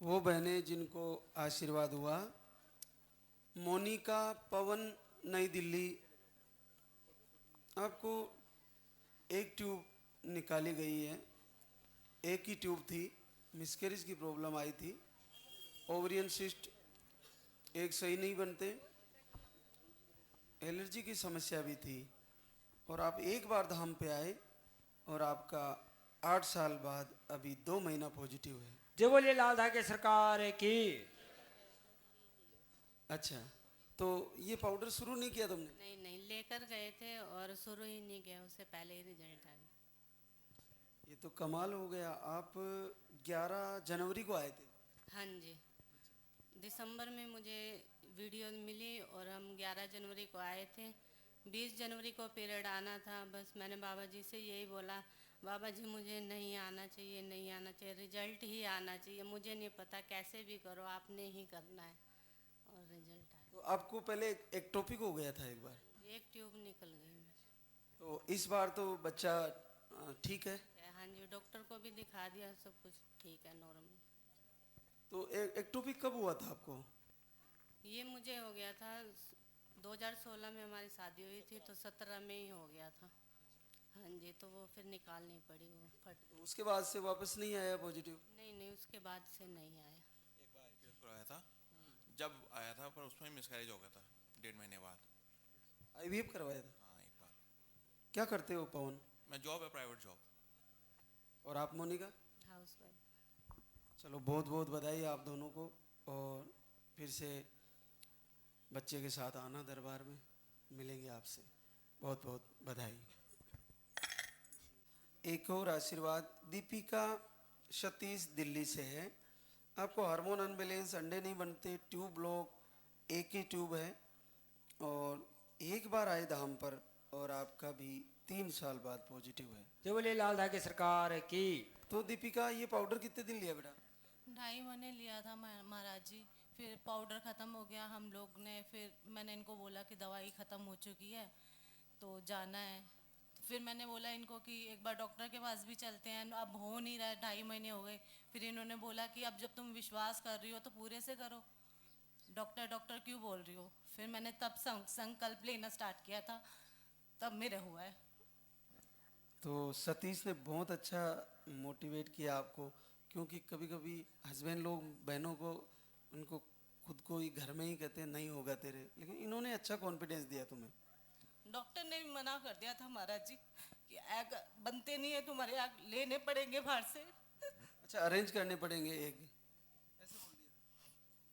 वो बहनें जिनको आशीर्वाद हुआ, मोनिका पवन, नई दिल्ली। आपको एक ट्यूब निकाली गई है, एक ही ट्यूब थी, मिसकैरेज की प्रॉब्लम आई थी, ओवरियन सिस्ट एक सही नहीं बनते, एलर्जी की समस्या भी थी, और आप एक बार धाम पे आए और आपका 8 साल बाद अभी 2 महीना पॉजिटिव है। जय बोलिए लाल धागे सरकार की। अच्छा, तो ये पाउडर शुरू नहीं किया तुमने? नहीं नहीं, लेकर गए थे और शुरू ही नहीं किया, उससे पहले ही रिजल्ट आ गया। ये तो कमाल हो गया। आप 11 जनवरी को आए थे? हाँ जी, दिसंबर में मुझे वीडियो मिली और हम 11 जनवरी को आए थे। 20 जनवरी को पीरियड आना था, बस मैंने बाबा जी से यही बोला, बाबा जी मुझे नहीं आना चाहिए, नहीं आना चाहिए, रिजल्ट ही आना चाहिए, मुझे नहीं पता कैसे भी करो, आपने ही करना है। और रिजल्ट आया। तो आपको पहले एक्टोपिक हो गया था एक बार, एक ट्यूब निकल गई मेरी। तो इस बार तो बच्चा ठीक है? हाँ जी, डॉक्टर को भी दिखा दिया, सब कुछ ठीक है, नॉर्मल। तो एक्टोपिक कब हुआ था आपको? ये मुझे हो गया था 2016 में, हमारी शादी हुई थी तो 17 में ही हो गया था। हाँ जी, तो वो फिर निकालनी पड़ी, वो फट। तो उसके बाद से वापस नहीं आया पॉजिटिव? नहीं नहीं, उसके बाद से नहीं आया। एक बार IVF करवाया था, जब आया था पर उसमें मिसकैरेज हो गया था 1.5 महीने बाद। आईवीएफ करवाया था? हाँ एक बार। क्या करते हो पवन? मैं जॉब है, प्राइवेट जॉब। और आप मोनिका? House wife. चलो बहुत बहुत बधाई आप दोनों को, और फिर से बच्चे के साथ आना दरबार में, मिलेंगे आपसे। बहुत बहुत बधाई। एक और आशीर्वाद दीपिका सतीश दिल्ली से है। आपको हार्मोन अनबैलेंस, अंडे नहीं बनते, ट्यूब ब्लॉक, एक ही ट्यूब है, और एक बार आए धाम पर और आपका भी 3 साल बाद पॉजिटिव है। जय बोलिए लाल धागे सरकार की। तो दीपिका ये पाउडर कितने दिन लिया बेटा? 2.5 महीने लिया था महाराज जी। फिर पाउडर ख़त्म हो गया, हम लोग ने फिर मैंने इनको बोला कि दवाई ख़त्म हो चुकी है तो जाना है। फिर मैंने बोला इनको कि एक बार डॉक्टर के पास भी चलते हैं, अब हो नहीं रहा है, 2.5 महीने हो गए। फिर इन्होंने बोला कि अब जब तुम विश्वास कर रही हो तो पूरे से करो, डॉक्टर डॉक्टर क्यों बोल रही हो। फिर मैंने तब संकल्प लेना स्टार्ट किया था, तब मेरे हुआ है। तो सतीश ने बहुत अच्छा मोटिवेट किया आपको, क्योंकि कभी कभी हस्बैंड लोग बहनों को, उनको खुद को ही घर में ही कहते हैं नहीं होगा तेरे, लेकिन इन्होंने अच्छा कॉन्फिडेंस दिया तुम्हें। डॉक्टर ने भी मना कर दिया था महाराज जी कि एग बनते नहीं है तुम्हारे, एग लेने पड़ेंगे बाहर से। अच्छा, अरेंज करने पड़ेंगे एक।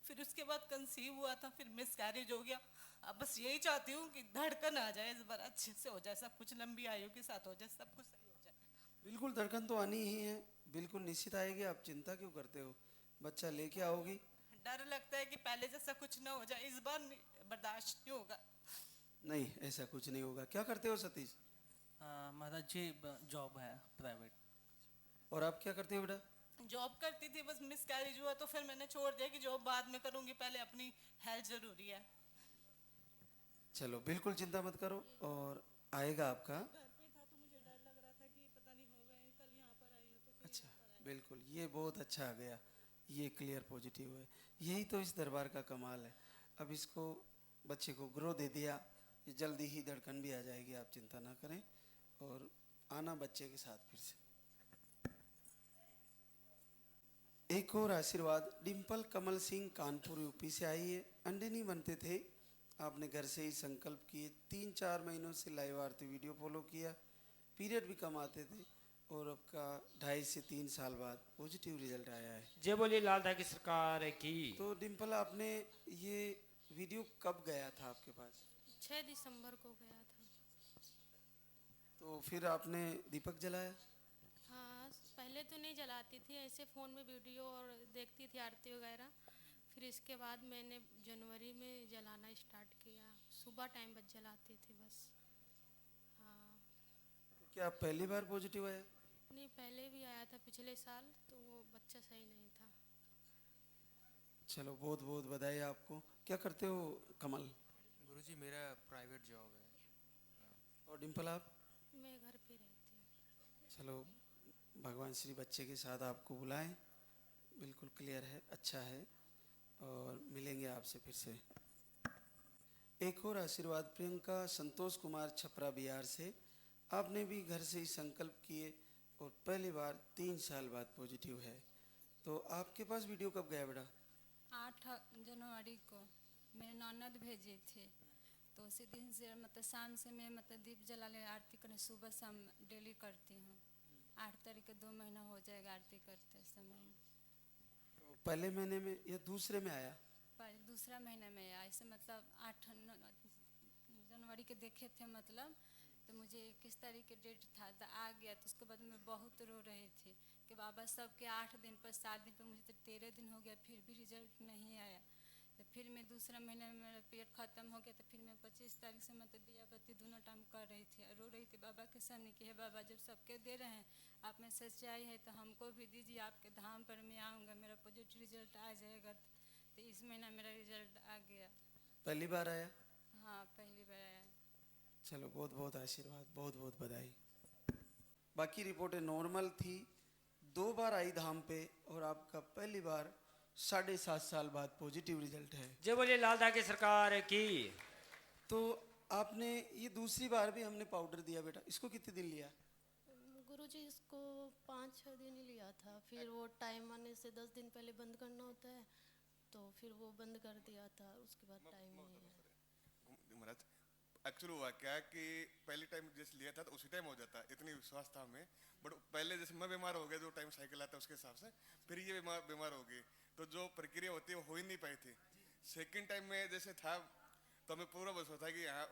फिर उसके बाद कंसीव हुआ था, फिर मिसकैरेज हो गया। अब बस यही चाहती हूँ कि धड़कन आ जाए, इस बार अच्छे से हो जाए, सब कुछ लंबी आयु के साथ हो जाए, सब कुछ सही हो जाए। बिल्कुल, धड़कन तो आनी ही है, बिल्कुल निश्चित आएगी, आप चिंता क्यों करते हो, बच्चा लेके आओगी। डर लगता है कि पहले जैसा कुछ ना हो जाए, इस बार बर्दाश्त नहीं होगा। नहीं, ऐसा कुछ नहीं होगा। क्या करते हो सतीश? महाराज जी जॉब है प्राइवेट। और आप क्या करते हो बेटा? जॉब करती थी, बस मिसकैरेज हुआ तो फिर मैंने छोड़ दिया कि जॉब बाद में करूँगी, पहले अपनी हेल्थ ज़रूरी है। चलो बिल्कुल चिंता मत करो, और आएगा आपका। घर पे था तो मुझे डर लग रहा था कि पता नहीं होगा, कल यहाँ पर आई हूँ तो फिर अच्छा, बिल्कुल, ये बहुत अच्छा आ गया, ये क्लियर पॉजिटिव है। यही तो इस दरबार का कमाल है। अब इसको, बच्चे को ग्रो दे दिया, ये जल्दी ही धड़कन भी आ जाएगी, आप चिंता ना करें, और आना बच्चे के साथ फिर से। एक और आशीर्वाद डिम्पल कमल सिंह, कानपुर यूपी से आई है। अंडे नहीं बनते थे, आपने घर से ही संकल्प किए, 3-4 महीनों से लाइव आरती वीडियो फॉलो किया, पीरियड भी कम आते थे, और आपका 2.5 से 3 साल बाद पॉजिटिव रिजल्ट आया है। जय बोलिए लाल धागे सरकार की। तो डिम्पल, आपने ये वीडियो कब गया था आपके पास? 6 दिसंबर को गया था। तो फिर आपने दीपक जलाया? हाँ, पहले तो नहीं जलाती थी, ऐसे फ़ोन में वीडियो और देखती थी आरती वगैरह। फिर इसके बाद मैंने जनवरी में जलाना स्टार्ट किया, सुबह टाइम बस जलाती थी बस। हाँ। तो क्या पहली बार पॉजिटिव आया? नहीं, पहले भी आया था पिछले साल, तो वो बच्चा सही नहीं था। चलो बहुत बहुत बधाई आपको। क्या करते हो कमल? गुरुजी मेरा प्राइवेट जॉब है। और डिम्पल आप? मैं घर पे रहती हूँ। चलो, भगवान श्री बच्चे के साथ आपको बुलाएं, बिल्कुल क्लियर है, अच्छा है। और मिलेंगे आपसे फिर से। एक और आशीर्वाद प्रियंका संतोष कुमार छपरा बिहार से। आपने भी घर से ही संकल्प किए और पहली बार 3 साल बाद पॉजिटिव है। तो आपके पास वीडियो कब गया बेटा? 8 जनवरी को मेरे ननद भेजे थे, तो उसी दिन से मतलब शाम से मैं मतलब दीप जला ले आरती करने सुबह शाम डेली करती हूँ। 8 तारीख को 2 महीना हो जाएगा आरती करते समय। तो पहले महीने में या दूसरे में आया? पर दूसरा महीना में आया, ऐसे मतलब 8 जनवरी के देखे थे मतलब, तो मुझे 21 तारीख के डेट था तो आ गया। तो उसके बाद मैं बहुत रो रही थी कि बाबा सबके 8 दिन पर 7 दिन पर, मुझे तो 13 दिन हो गया फिर भी रिजल्ट नहीं आया। तो फिर मैं दूसरा महीने में मेरा पीरियड ख़त्म हो गया, तो फिर मैं 25 तारीख से मतलब दिया बत्ती दोनों टाइम कर रही थी, रो रही थी बाबा के सामने कि हे बाबा जब सबके दे रहे हैं, आप में सच्चाई है तो हमको भी दीजिए, आपके धाम पर मैं आऊँगा, मेरा पॉजिटिव रिजल्ट आ जाएगा। तो इस महीना मेरा रिजल्ट आ गया। पहली बार आया? हाँ पहली बार आया। चलो बहुत बहुत आशीर्वाद, बहुत बहुत बधाई। बाकी रिपोर्टें नॉर्मल थी, 2 बार आई धाम पे और आपका पहली बार 7.5 साल बाद पॉजिटिव रिजल्ट है। जय बोले लालदा की सरकार की। तो आपने ये दूसरी बार भी हमने पाउडर दिया बेटा, इसको कितने दिन लिया? गुरुजी इसको 5-6 दिन ही लिया था, फिर वो टाइम आने से 10 दिन पहले बंद करना होता है, तो फिर वो बंद कर दिया था, उसके बाद टाइम नहीं है। महाराज एक्चुअली हुआ क्या कि पहले टाइम जैसे लिया था तो उसी टाइम हो जाता, इतनी विश्वास था हमें। बट पहले जैसे मैं बीमार हो गया, जो टाइम साइकिल आता है उसके हिसाब से, फिर ये बीमार हो गई, तो जो प्रक्रिया होती है वो हो ही नहीं पाई थी। सेकंड टाइम में जैसे था तो हमें पूरा विश्वास था कि यहाँ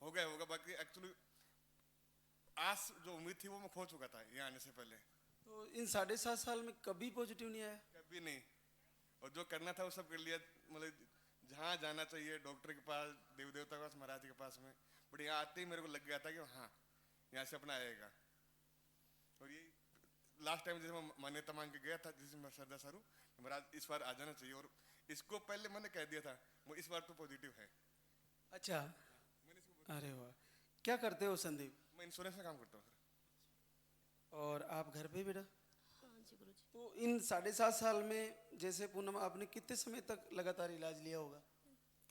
होगा। बाकी एक्चुअली आस जो उम्मीद थी वो मैं खो चुका था यहाँ आने से पहले। तो इन 7.5 साल में कभी पॉजिटिव नहीं आया? कभी नहीं, और जो करना था वो सब कर लिया। मतलब जहाँ जाना चाहिए डॉक्टर के पास, देव देवता के पास, महाराज के पास में, बट यहाँ आते ही मेरे को लग गया था कि हाँ यहाँ से अपना आएगा। और ये लास्ट टाइम जैसे मैं मान्यता मांग के गया था जिसमें श्रद्धा सारू, महाराज इस बार आ जाना चाहिए, और इसको पहले मैंने कह दिया था वो इस बार तो पॉजिटिव है। अच्छा, अरे वाह। क्या करते हो संदीप? मैं इंश्योरेंस में काम करता हूँ सर। और आप घर पे बेटा? हाँ जी गुरुजी। तो इन 7.5 साल में जैसे पूनम आपने कितने समय तक लगातार इलाज लिया होगा?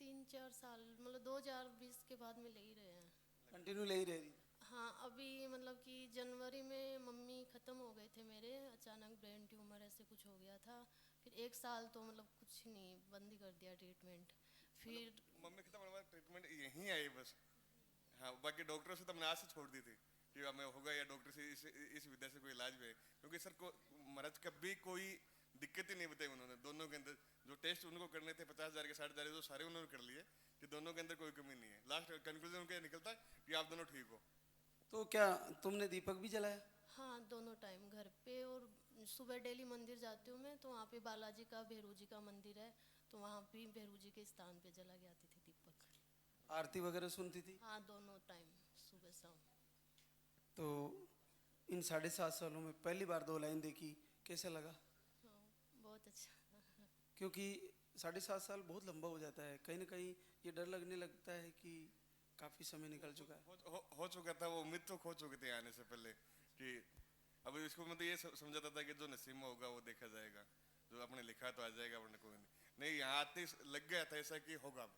3-4 साल मतलब 2020 के बाद में ले ही रहे हैं। कंटिन्यू ले ही रह रही? हाँ अभी मतलब कि जनवरी में मम्मी ख़त्म हो गए थे मेरे, अचानक ब्रेन ट्यूमर ऐसे कुछ हो गया था, फिर 1 साल तो मतलब कुछ नहीं, बंद ही कर दिया ट्रीटमेंट। फिर मम्मी खत्म होने बाद ट्रीटमेंट यहीं आई बस। हाँ बाकी डॉक्टरों से तो हमने आस छोड़ दी थी कि हमें होगा या डॉक्टर से इस विद्या से कोई इलाज भी है, क्योंकि सर को महाराज कभी कोई दिक्कत ही नहीं बताई उन्होंने। दोनों के अंदर जो टेस्ट उनको करने थे 50,000 के 60,000 जो सारे उन्होंने कर लिए, कि दोनों के अंदर कोई कमी नहीं है। लास्ट कंक्लूजन उनका निकलता है कि आप दोनों ठीक हो। तो क्या तुमने दीपक भी जलाया? हाँ दोनों टाइम घर पे, और सुबह डेली मंदिर जाती हूँ मैं, तो वहाँ पे बालाजी का भैरू जी का मंदिर है, तो वहाँ भी भैरू जी के स्थान पे जला के आती थी दीपक। आरती वगैरह सुनती थी? हाँ दोनों टाइम सुबह शाम। तो इन 7.5 सालों में पहली बार 2 लाइन देखी, कैसा लगा? हाँ बहुत अच्छा। क्योंकि 7.5 साल बहुत लंबा हो जाता है, कहीं ना कहीं ये डर लगने लगता है कि काफ़ी समय निकल चुका है। हो चुका था, वो उम्मीद तो खो चुके थे आने से पहले कि अब इसको मतलब ये समझाता था कि जो नसीब में होगा वो देखा जाएगा, जो आपने लिखा तो आ जाएगा, वरना कोई नहीं। यहाँ आते लग गया था ऐसा कि होगा। अब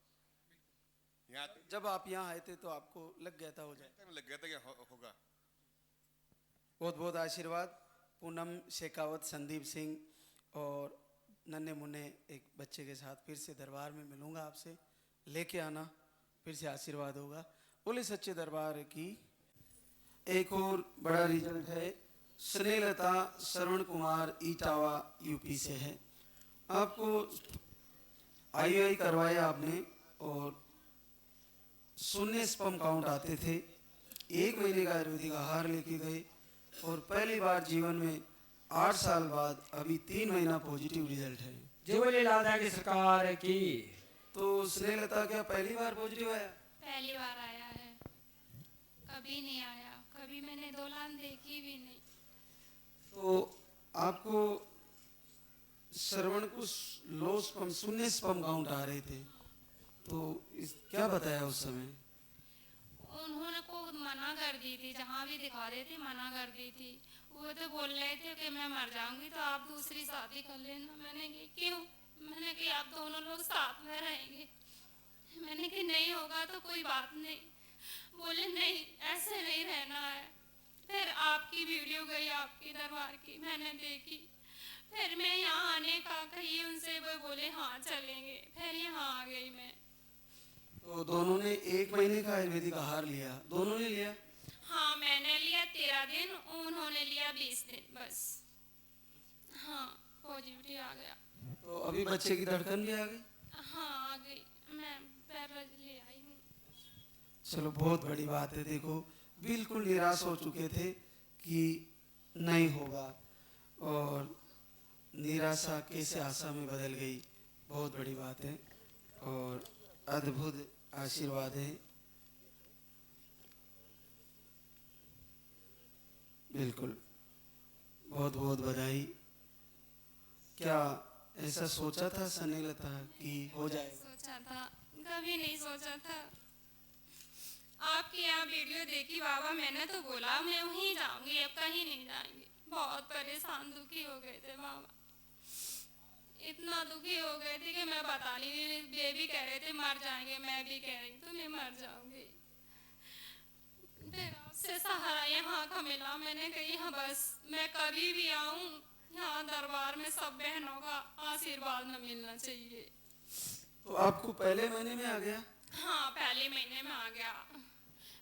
यहाँ जब आप यहाँ आए थे तो आपको लग गया था हो जाए? लग गया था कि होगा। बहुत बहुत आशीर्वाद। पूनम शेखावत, संदीप सिंह और नन्हे मुन्ने एक बच्चे के साथ फिर से दरबार में मिलूंगा आपसे, लेके आना, फिर से आशीर्वाद होगा। बोले सच्चे दरबार की। एक और बड़ा रिजल्ट है, स्नेहलता श्रवण कुमार इटावा यूपी से है। आपको IUI करवाया आपने और 0 स्पर्म काउंट आते थे, 1 महीने का आयुर्वेदिक आहार लेके गए और पहली बार जीवन में 8 साल बाद अभी 3 महीना पॉजिटिव रिजल्ट है। जय बोले लालदा की सरकार की। तो स्नेहलता क्या पहली बार पॉजिटिव आया? पहली बार आया है, कभी नहीं आया, कभी मैंने दौलान देखी भी नहीं। तो आपको श्रवण को लो स्पर्म 0 स्पर्म काउंट आ रहे थे, तो क्या बताया उस समय? उन्होंने को मना कर दी थी, जहाँ भी दिखा रही थी मना कर दी थी। वो तो बोल रहे थे कि मैं मर जाऊंगी तो आप दूसरी शादी कर लेना। मैंने कही क्यों? मैंने कही आप दोनों लोग साथ में रहेंगे। मैंने कही नहीं होगा तो कोई बात नहीं। बोले नहीं ऐसे नहीं रहना है। फिर आपकी वीडियो गई आपकी दरबार की, मैंने देखी। फिर मैं यहाँ आने का कही उनसे, वो बोले हाँ चलेंगे। फिर यहाँ आ गई मैं। तो दोनों ने 1 महीने का आयुर्वेदिक आहार लिया, दोनों ने लिया? हाँ मैंने लिया 13 दिन, उन्होंने लिया 20 दिन बस। हाँ पॉजिटिविटी आ गया। तो अभी बच्चे की धड़कन भी आ गई? हाँ आ गई, मैं पैराज ले आई हूँ। चलो बहुत बड़ी बात है। देखो बिल्कुल निराश हो चुके थे कि नहीं होगा, और निराशा कैसे आशा में बदल गई, बहुत बड़ी बात है और अद्भुत आशीर्वाद है। बिल्कुल बहुत बहुत बधाई। क्या ऐसा सोचा था स्नेहलता कि हो जाएगा? सोचा था, कभी नहीं सोचा था। आपकी यहाँ वीडियो देखी बाबा, मैंने तो बोला मैं वहीं जाऊंगी, अब कहीं नहीं जाएंगे। बहुत परेशान दुखी हो गए थे बाबा, इतना दुखी हो गए थे कि मैं बता नहीं। ये भी कह रहे थे मर जाएंगे, मैं भी कह रही तो मैं मर जाऊंगी। फिर आपसे सहारा यहाँ का मिला। मैंने कही हाँ बस मैं कभी भी आऊँ यहाँ दरबार में सब बहनों का आशीर्वाद न मिलना चाहिए। तो आपको पहले महीने में आ गया? हाँ पहले महीने में आ गया।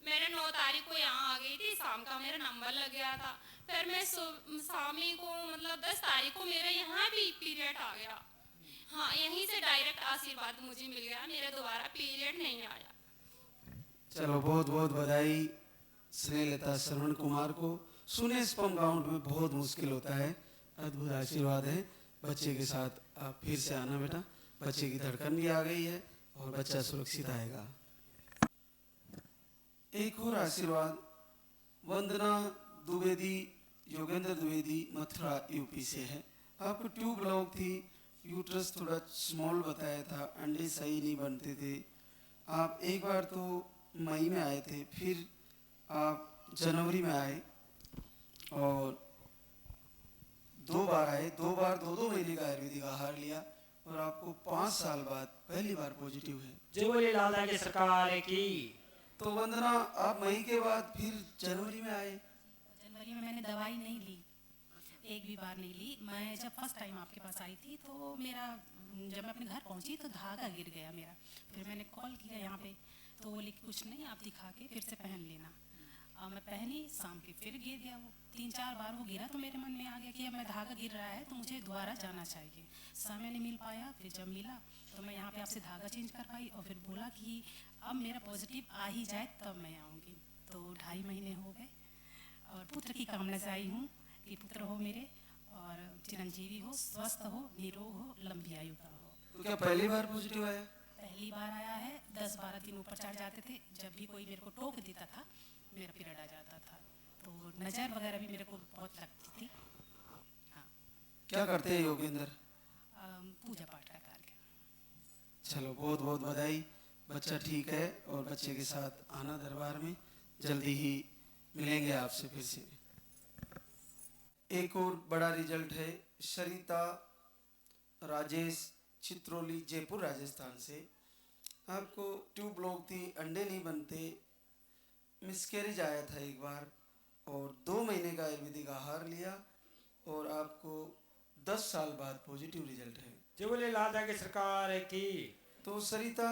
मेरे 9 तारीख को यहाँ आ गई थी, शाम का मेरा नंबर लग गया था। फिर मैं शामी को मतलब 10 तारीख को मेरे यहाँ भी पीरियड आ गया। हाँ यहीं से डायरेक्ट आशीर्वाद मुझे मिल गया, मेरा दोबारा पीरियड नहीं आया। चलो बहुत बहुत बधाई स्नेहलता श्रवण कुमार को। सुने स्पर्म काउंट में बहुत मुश्किल होता है, अद्भुत आशीर्वाद है। बच्चे के साथ आप फिर से आना बेटा, बच्चे की धड़कन भी आ गई है और बच्चा सुरक्षित आएगा। एक और आशीर्वाद वंदना द्विवेदी, योगेंद्र द्विवेदी, मथुरा यूपी से है। आपको ट्यूब ब्लॉक थी, यूट्रस थोड़ा स्मॉल बताया था, अंडे सही नहीं बनते थे। आप एक बार तो मई में आए थे, फिर आप जनवरी में आए और 2 बार आए, 2 बार 2-2 महीने का आयुर्वेदिक आहार लिया और आपको 5 साल बाद पहली बार पॉजिटिव है। जय बोले लाला की सरकार की। तो वंदना आप मई के बाद फिर जनवरी में आए? जनवरी में मैंने दवाई नहीं ली, एक भी बार नहीं ली। मैं जब फर्स्ट टाइम आपके पास आई थी तो मेरा, जब मैं अपने घर पहुंची तो धागा गिर गया मेरा। फिर मैंने कॉल किया यहाँ पे, तो बोले कि कुछ नहीं, आप दिखा के फिर से पहन लेना। मैं पहनी, शाम के फिर गिर गया वो। 3-4 बार वो गिरा तो मेरे मन में आ गया कि अब मैं धागा गिर रहा है तो मुझे दोबारा जाना चाहिए। समय नहीं मिल पाया, फिर जब मिला तो मैं यहाँ पे आपसे धागा चेंज कर पाई और फिर बोला कि अब मेरा पॉजिटिव आ ही जाए तब मैं आऊँगी। तो 2.5 महीने हो गए और पुत्र की कामना से आई हूँ कि पुत्र हो मेरे और चिरंजीवी हो, स्वस्थ हो, निरोग हो, लंबी आयु का हो। तो क्या पहली बार पॉजिटिव आया? पहली बार आया है। 10-12 दिन ऊपर चढ़ जाते थे, जब भी कोई मेरे को टोक देता था मेरा पीरियड आ जाता था। तो नज़र वगैरह भी मेरे को बहुत लगती थी। हाँ। क्या करते हैं योगेंद्र? पूजा पाठ का कार्य। चलो बहुत बहुत बधाई, बच्चा ठीक है और बच्चे के साथ आना दरबार में, जल्दी ही मिलेंगे आपसे फिर से। एक और बड़ा रिजल्ट है सरिता राजेश, चित्रोली, जयपुर, राजस्थान से। आपको ट्यूब ब्लॉक थी, अंडे नहीं बनते, मिसकैरेज आया था एक बार और 2 महीने का आयुर्वेदिक आहार लिया और आपको 10 साल बाद पॉजिटिव रिजल्ट है। जय बोले लाला की सरकार की। तो सरिता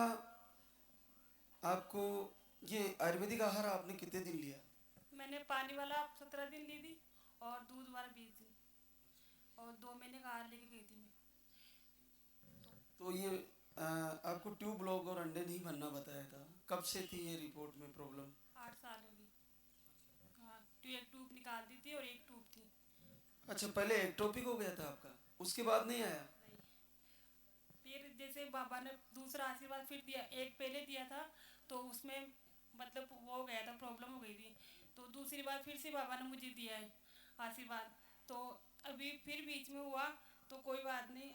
आपको ये आयुर्वेदिक आहार आपने कितने दिन लिया? मैंने पानी वाला 17 दिन ली थी और दूध वाला 20 दिन और 2 महीने का आहार लेके गई थी मैं। तो ये आपको ट्यूब ब्लॉक और अंडे नहीं बनना बताया था, कब से थी ये रिपोर्ट में प्रॉब्लम? 8 साल होगी। हाँ, तो एक ट्यूब निकाल दी थी और एक ट्यूब थी। अच्छा, पहले एक्टोपिक हो गया था आपका, उसके बाद नहीं आया? फिर जैसे बाबा ने दूसरा आशीर्वाद फिर दिया, एक पहले दिया था तो उसमें मतलब वो हो गया था, प्रॉब्लम हो गई थी। तो दूसरी बार फिर से बाबा ने मुझे दिया है आशीर्वाद। तो अभी फिर बीच में हुआ तो कोई बात नहीं,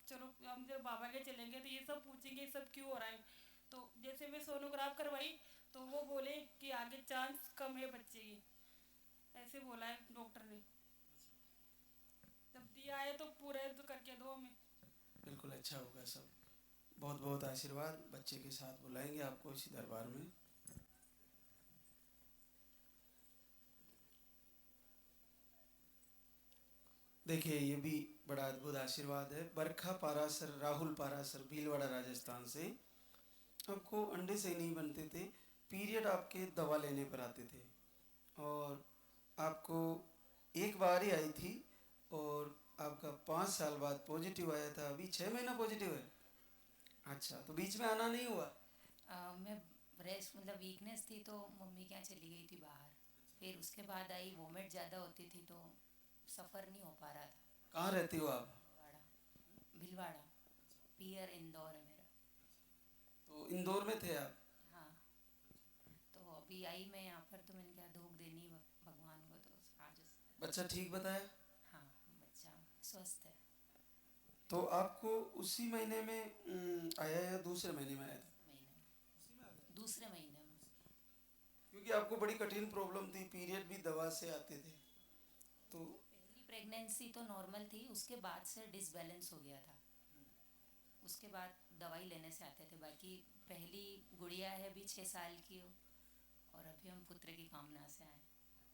चलो हम जब बाबा के चलेंगे तो ये सब पूछेंगे सब क्यों हो रहा है। तो जैसे मैं सोनोग्राफ करवाई तो वो बोले कि आगे चांस कम है बच्चे की, ऐसे बोला है डॉक्टर ने। ये आए तो पूरे तो करके दो हमें। बिल्कुल अच्छा होगा सब। बहुत बहुत आशीर्वाद। बच्चे के साथ बुलाएंगे आपको इसी दरबार में। देखिए ये भी बड़ा अद्भुत आशीर्वाद है। बरखा पारासर, राहुल पारासर, भीलवाड़ा राजस्थान से। आपको अंडे से नहीं बनते थे, पीरियड आपके दवा लेने पर आते थे और आपको एक बार ही आई थी और आपका 5 साल बाद पॉजिटिव आया था। अभी 6 महीना पॉजिटिव है। अच्छा, तो बीच में आना नहीं हुआ? मैं रेस्ट मतलब वीकनेस थी तो मम्मी के यहाँ चली गई थी बाहर, फिर उसके बाद आई, वोमिट ज़्यादा होती थी तो सफ़र नहीं हो पा रहा था। कहाँ रहती हो आप? भीलवाड़ा, पियर इंदौर है मेरा। तो इंदौर में थे आप? हाँ, तो अभी आई मैं यहाँ पर, तो मैंने कहा धूप देनी भगवान को, तो आज बच्चा ठीक बताया? हाँ, बच्चा स्वस्थ है। तो आपको उसी महीने में आया या दूसरे महीने में आया था? दूसरे महीने में। क्योंकि आपको बड़ी कठिन प्रॉब्लम थी, पीरियड भी दवा से आते थे। तो पहली प्रेगनेंसी तो नॉर्मल थी, उसके बाद से डिसबैलेंस हो गया था, उसके बाद दवाई लेने से आते थे। बाकी पहली गुड़िया है अभी 6 साल की हो, और अभी हम पुत्र की कामना से आए।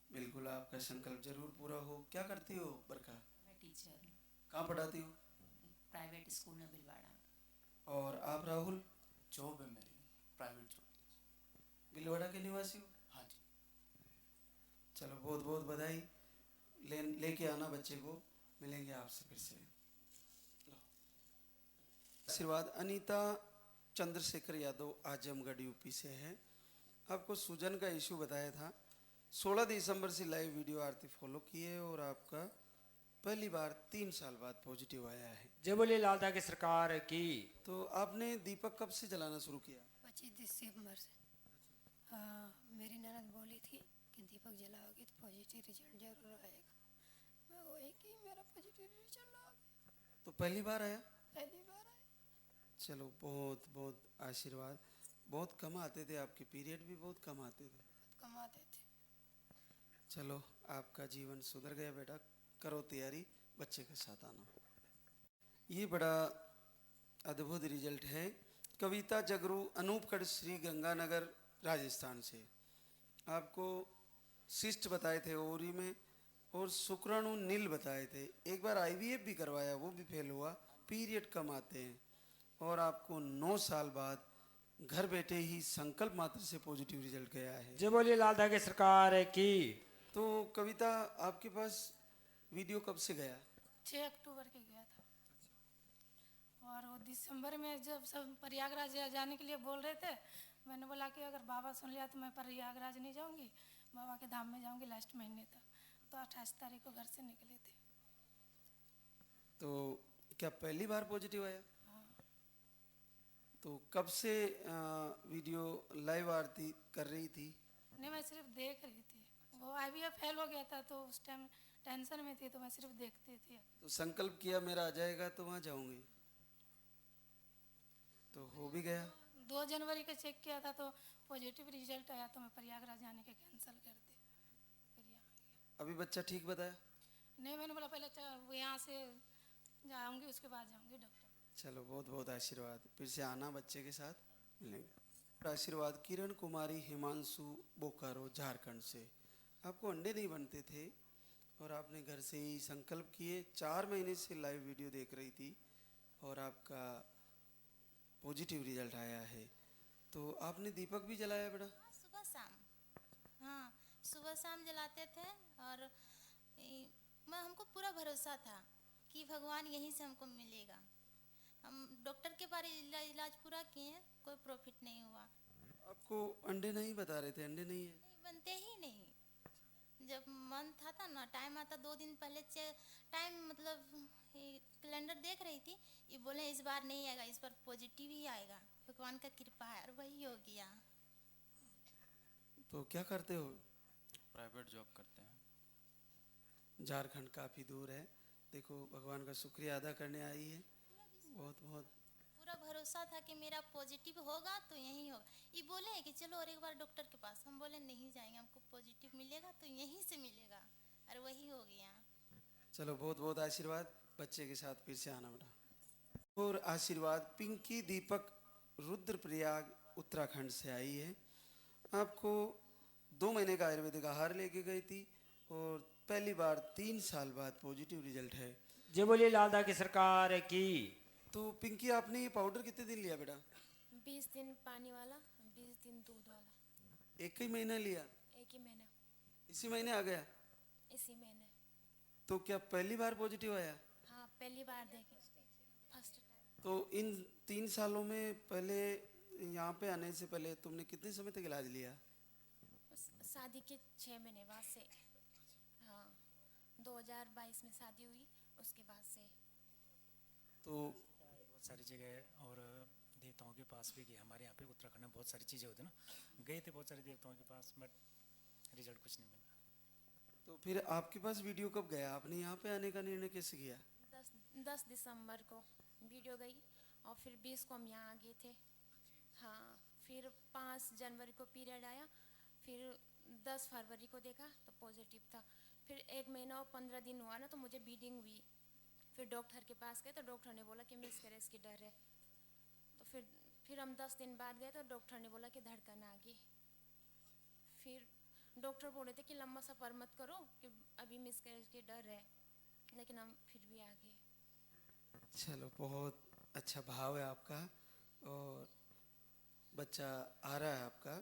बिल्कुल आपका संकल्प जरूर पूरा हो। क्या करती हो बरखा? मैं टीचर हूँ। कहाँ पढ़ाती हो? प्राइवेट स्कूल में भीलवाड़ा। और आप राहुल? जॉब है मेरी, प्राइवेट जॉब। भीलवाड़ा के निवासी हो? हाँ जी। चलो बहुत बहुत बधाई। लेके आना बच्चे को, मिलेंगे आपसे फिर से। आशीर्वाद। अनीता चंद्रशेखर यादव आजमगढ़ यूपी से है। आपको सूजन का इशू बताया था। 16 दिसंबर से लाइव वीडियो आरती फॉलो की है और आपका पहली बार 3 साल बाद पॉजिटिव आया है। जय बोले लालदा की सरकार की। तो आपने दीपक कब से जलाना शुरू किया? 25 दिसंबर से। हाँ, मेरी ननद बोली थी कि दीपक जलाओगी तो पॉजिटिव रिजल्ट जरूर आएगा। मैं वही कि मेरा पॉजिटिव रिजल्ट आ गया। तो पहली बार आया? पहली बार आया। चलो बहुत बहुत आशीर्वाद। बहुत कम आते थे, आपके पीरियड भी बहुत कम आते थे। कमाते थे। चलो आपका जीवन सुधर गया बेटा। करो तैयारी, बच्चे के साथ आना। ये बड़ा अद्भुत रिजल्ट है। कविता जगरू, अनूपगढ़, श्री गंगानगर, राजस्थान से। आपको सिस्ट बताए थे ओवरी में और शुक्राणु नील बताए थे। एक बार आईवीएफ भी करवाया, वो भी फेल हुआ। पीरियड कम आते हैं और आपको 9 साल बाद घर बैठे ही संकल्प मात्र से पॉजिटिव रिजल्ट गया है। जय बोले लालदा की सरकार की। तो कविता आपके पास वीडियो कब से गया? 6 अक्टूबर के गया था। और वो दिसंबर में जब सब प्रयागराज जाने के लिए बोल रहे थे, मैंने बोला कि अगर बाबा सुन लिया तो मैं प्रयागराज नहीं जाऊंगी, बाबा के धाम में जाऊंगी लास्ट महीने तक। तो 28 तारीख को घर से निकले थे। तो क्या पहली बार पॉजिटिव आया? हाँ। तो कब से वीडियो लाइव आरती कर रही थी? नहीं, मैं सिर्फ देख रही थी। वो आईवीएफ फेल हो गया था तो उस टाइम टेंशन में थी, तो मैं सिर्फ देखती थी। तो संकल्प किया मेरा आ जाएगा तो वहाँ जाऊंगी, तो हो भी गया। 2 जनवरी को चेक किया था तो पॉजिटिव रिजल्ट आया, तो मैं प्रयागराज जाने के कैंसिल कर दी। अभी बच्चा ठीक बताया? नहीं, मैंने बोला पहले यहाँ से जाऊंगी, उसके बाद जाऊंगी डॉक्टर। चलो बहुत बहुत आशीर्वाद। फिर से आना, बच्चे के साथ मिलेंगे। आशीर्वाद। किरण कुमारी, हिमांशु, बोकारो, झारखंड से। आपको अंडे नहीं बनते थे और आपने घर से ही संकल्प किए। 4 महीने से लाइव वीडियो देख रही थी और आपका पॉजिटिव रिजल्ट आया है। तो आपने दीपक भी जलाया बेटा? सुबह शाम। हाँ, सुबह शाम जलाते थे। और हमको पूरा भरोसा था कि भगवान यहीं से हमको मिलेगा। हम डॉक्टर के बारे इलाज पूरा किए, कोई प्रॉफिट नहीं हुआ। आपको अंडे नहीं बता रहे थे? अंडे नहीं है? नहीं बनते ही नहीं। जब मन था ना, टाइम आता 2 दिन पहले टाइम मतलब कैलेंडर देख रही थी, ये बोले इस बार नहीं आएगा, इस बार पॉजिटिव ही आएगा, भगवान का कृपा है। और वही हो गया। तो क्या करते हो? प्राइवेट जॉब करते हैं। झारखंड काफ़ी दूर है। देखो भगवान का शुक्रिया अदा करने आई है। बहुत बहुत पूरा भरोसा था कि मेरा पॉजिटिव होगा तो यही होगा। ये बोले कि चलो और एक बार डॉक्टर के पास, हम बोले नहीं जाएंगे, हमको पॉजिटिव मिलेगा तो यहीं से मिलेगा। और वही हो गया। चलो बहुत बहुत आशीर्वाद। बच्चे के साथ फिर से आना बेटा। और आशीर्वाद पिंकी दीपक रुद्रप्रयाग उत्तराखंड से आई है। आपको 2 महीने का आयुर्वेदिक आहार लेके गई थी और पहली बार 3 साल बाद पॉजिटिव रिजल्ट है। जय बोलिए लालदा की सरकार की। तो पिंकी आपने ये पाउडर कितने दिन लिया बेटा? 20 दिन पानी वाला, 20 दिन दूध वाला। एक ही महीना लिया? एक ही महीना। इसी महीने आ गया? इसी महीने। तो क्या पहली बार पॉजिटिव आया? हाँ पहली बार देखे, फर्स्ट टाइम। तो इन 3 सालों में पहले यहाँ पे आने से पहले तुमने कितने समय तक इलाज लिया? शादी के 6 महीने बाद से। हाँ 2022 में शादी हुई, उसके बाद से। तो बहुत सारी जगह और देवताओं के पास भी गए। हमारे यहाँ पे उत्तराखंड में बहुत सारी चीज़ें होती ना, गए थे बहुत सारे देवताओं के पास, बट रिजल्ट कुछ नहीं मिला। तो फिर आपके पास वीडियो कब गया? आपने यहाँ पे आने का निर्णय कैसे किया? 10 दिसंबर को वीडियो गई और फिर 20 को हम यहाँ आ गए थे। हाँ फिर 5 जनवरी को पीरियड आया, फिर 10 फरवरी को देखा तो पॉजिटिव था। फिर 1 महीना और 15 दिन हुआ ना तो मुझे ब्लीडिंग हुई। फिर डॉक्टर के पास गए तो डॉक्टर ने बोला कि मिसकैरेज की डर है। तो फिर हम 10 दिन बाद गए तो डॉक्टर ने बोला कि धड़कन आ गई। फिर डॉक्टर बोले थे कि लंबा सफ़र मत करो कि अभी मिसकैरेज की डर है, लेकिन हम फिर भी आ गए। चलो बहुत अच्छा भाव है आपका और बच्चा आ रहा है आपका।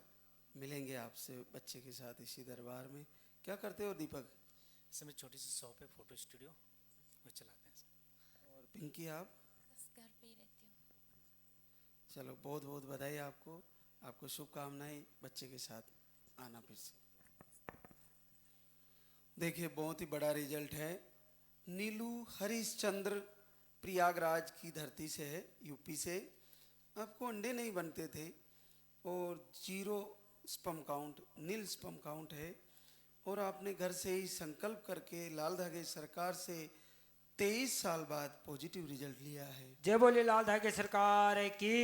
मिलेंगे आपसे बच्चे के साथ इसी दरबार में। क्या करते हो दीपक? इस समय छोटी सी शॉप है, फोटो स्टूडियो, वो चलाते हैं। और पिंकी आप? बस घर पे ही रहती हूँ। चलो बहुत बहुत बधाई आपको, आपको शुभकामनाएं। बच्चे के साथ आना फिर से। देखिए बहुत ही बड़ा रिजल्ट है। नीलू हरिश्चंद्र प्रयागराज की धरती से है, यूपी से। आपको अंडे नहीं बनते थे और 0 स्पर्म काउंट, नील स्पर्म काउंट है। और आपने घर से ही संकल्प करके लाल धागे सरकार से 23 साल बाद पॉजिटिव रिजल्ट लिया है। जय बोलिए लाल धागे सरकार की।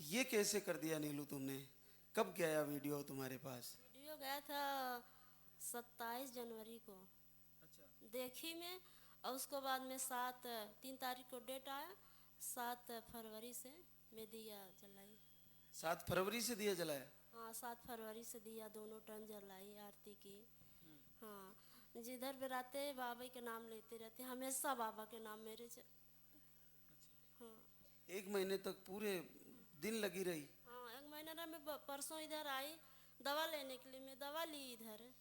ये कैसे कर दिया नीलू तुमने? कब गया वीडियो तुम्हारे पास? वीडियो गया था 27 जनवरी को। अच्छा। देखी मैं और उसके बाद में 3 तारीख को डेट आया, 7 फरवरी से मैं दिया जलाई। 7 फरवरी से दिया जलाया? हाँ 7 फरवरी से दिया दोनों टन जलाई आरती की। हाँ जिधर भी रहते बाबा के नाम लेते रहते, हमेशा बाबा के नाम मेरे हाँ 1 महीने तक पूरे दिन लगी रही? हाँ 1 महीना में परसों इधर आई दवा लेने के लिए। मैं दवा ली इधर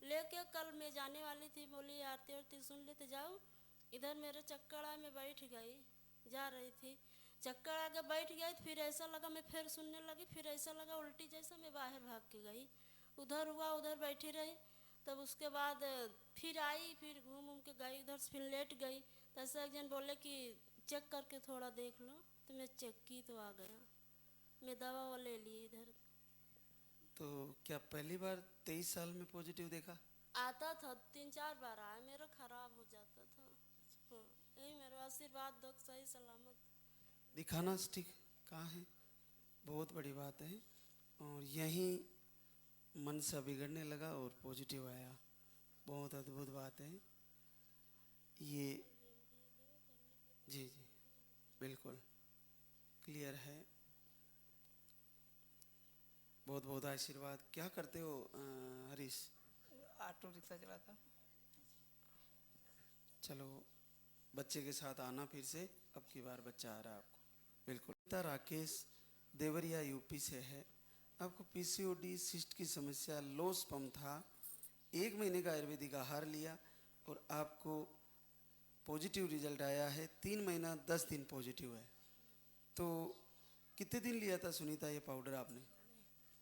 लेके, कल मैं जाने वाली थी, बोली आरती आरती सुन लेते जाओ। इधर मेरे चक्कर आए, मैं बैठ गई, जा रही थी, चक्कर आके बैठ गई। फिर ऐसा लगा, मैं फिर सुनने लगी, फिर ऐसा लगा उल्टी जैसा, मैं बाहर भाग के गई। उधर हुआ, उधर बैठी रही। तब उसके बाद फिर आई, फिर घूम के गई उधर से, फिर लेट गई। तो ऐसा एक जन बोले कि चेक करके थोड़ा देख लो, तो मैं चेक की तो आ गया। मैं दवा वो ले ली इधर। तो क्या पहली बार 23 साल में पॉजिटिव देखा? आता था 3-4 बार आया, मेरा खराब हो जाता था। हाँ यही मेरा आशीर्वाद दो, सही सलामत दिखाना स्टिक कहाँ है, बहुत बड़ी बात है। और यहीं मन सा बिगड़ने लगा और पॉजिटिव आया, बहुत अद्भुत बात है ये। जी जी बिल्कुल क्लियर है। बहुत बहुत आशीर्वाद। क्या करते हो हरीश? ऑटो रिक्शा चलाता। चलो बच्चे के साथ आना फिर से, अब की बार बच्चा आ रहा है आपको। बिल्कुल। राकेश देवरिया यूपी से है। आपको पीसीओडी सिस्ट की समस्या, लो स्पर्म था, 1 महीने का आयुर्वेदिक आहार लिया और आपको पॉजिटिव रिजल्ट आया है। 3 महीना 10 दिन पॉजिटिव है। तो कितने दिन लिया था सुनीता ये पाउडर आपने?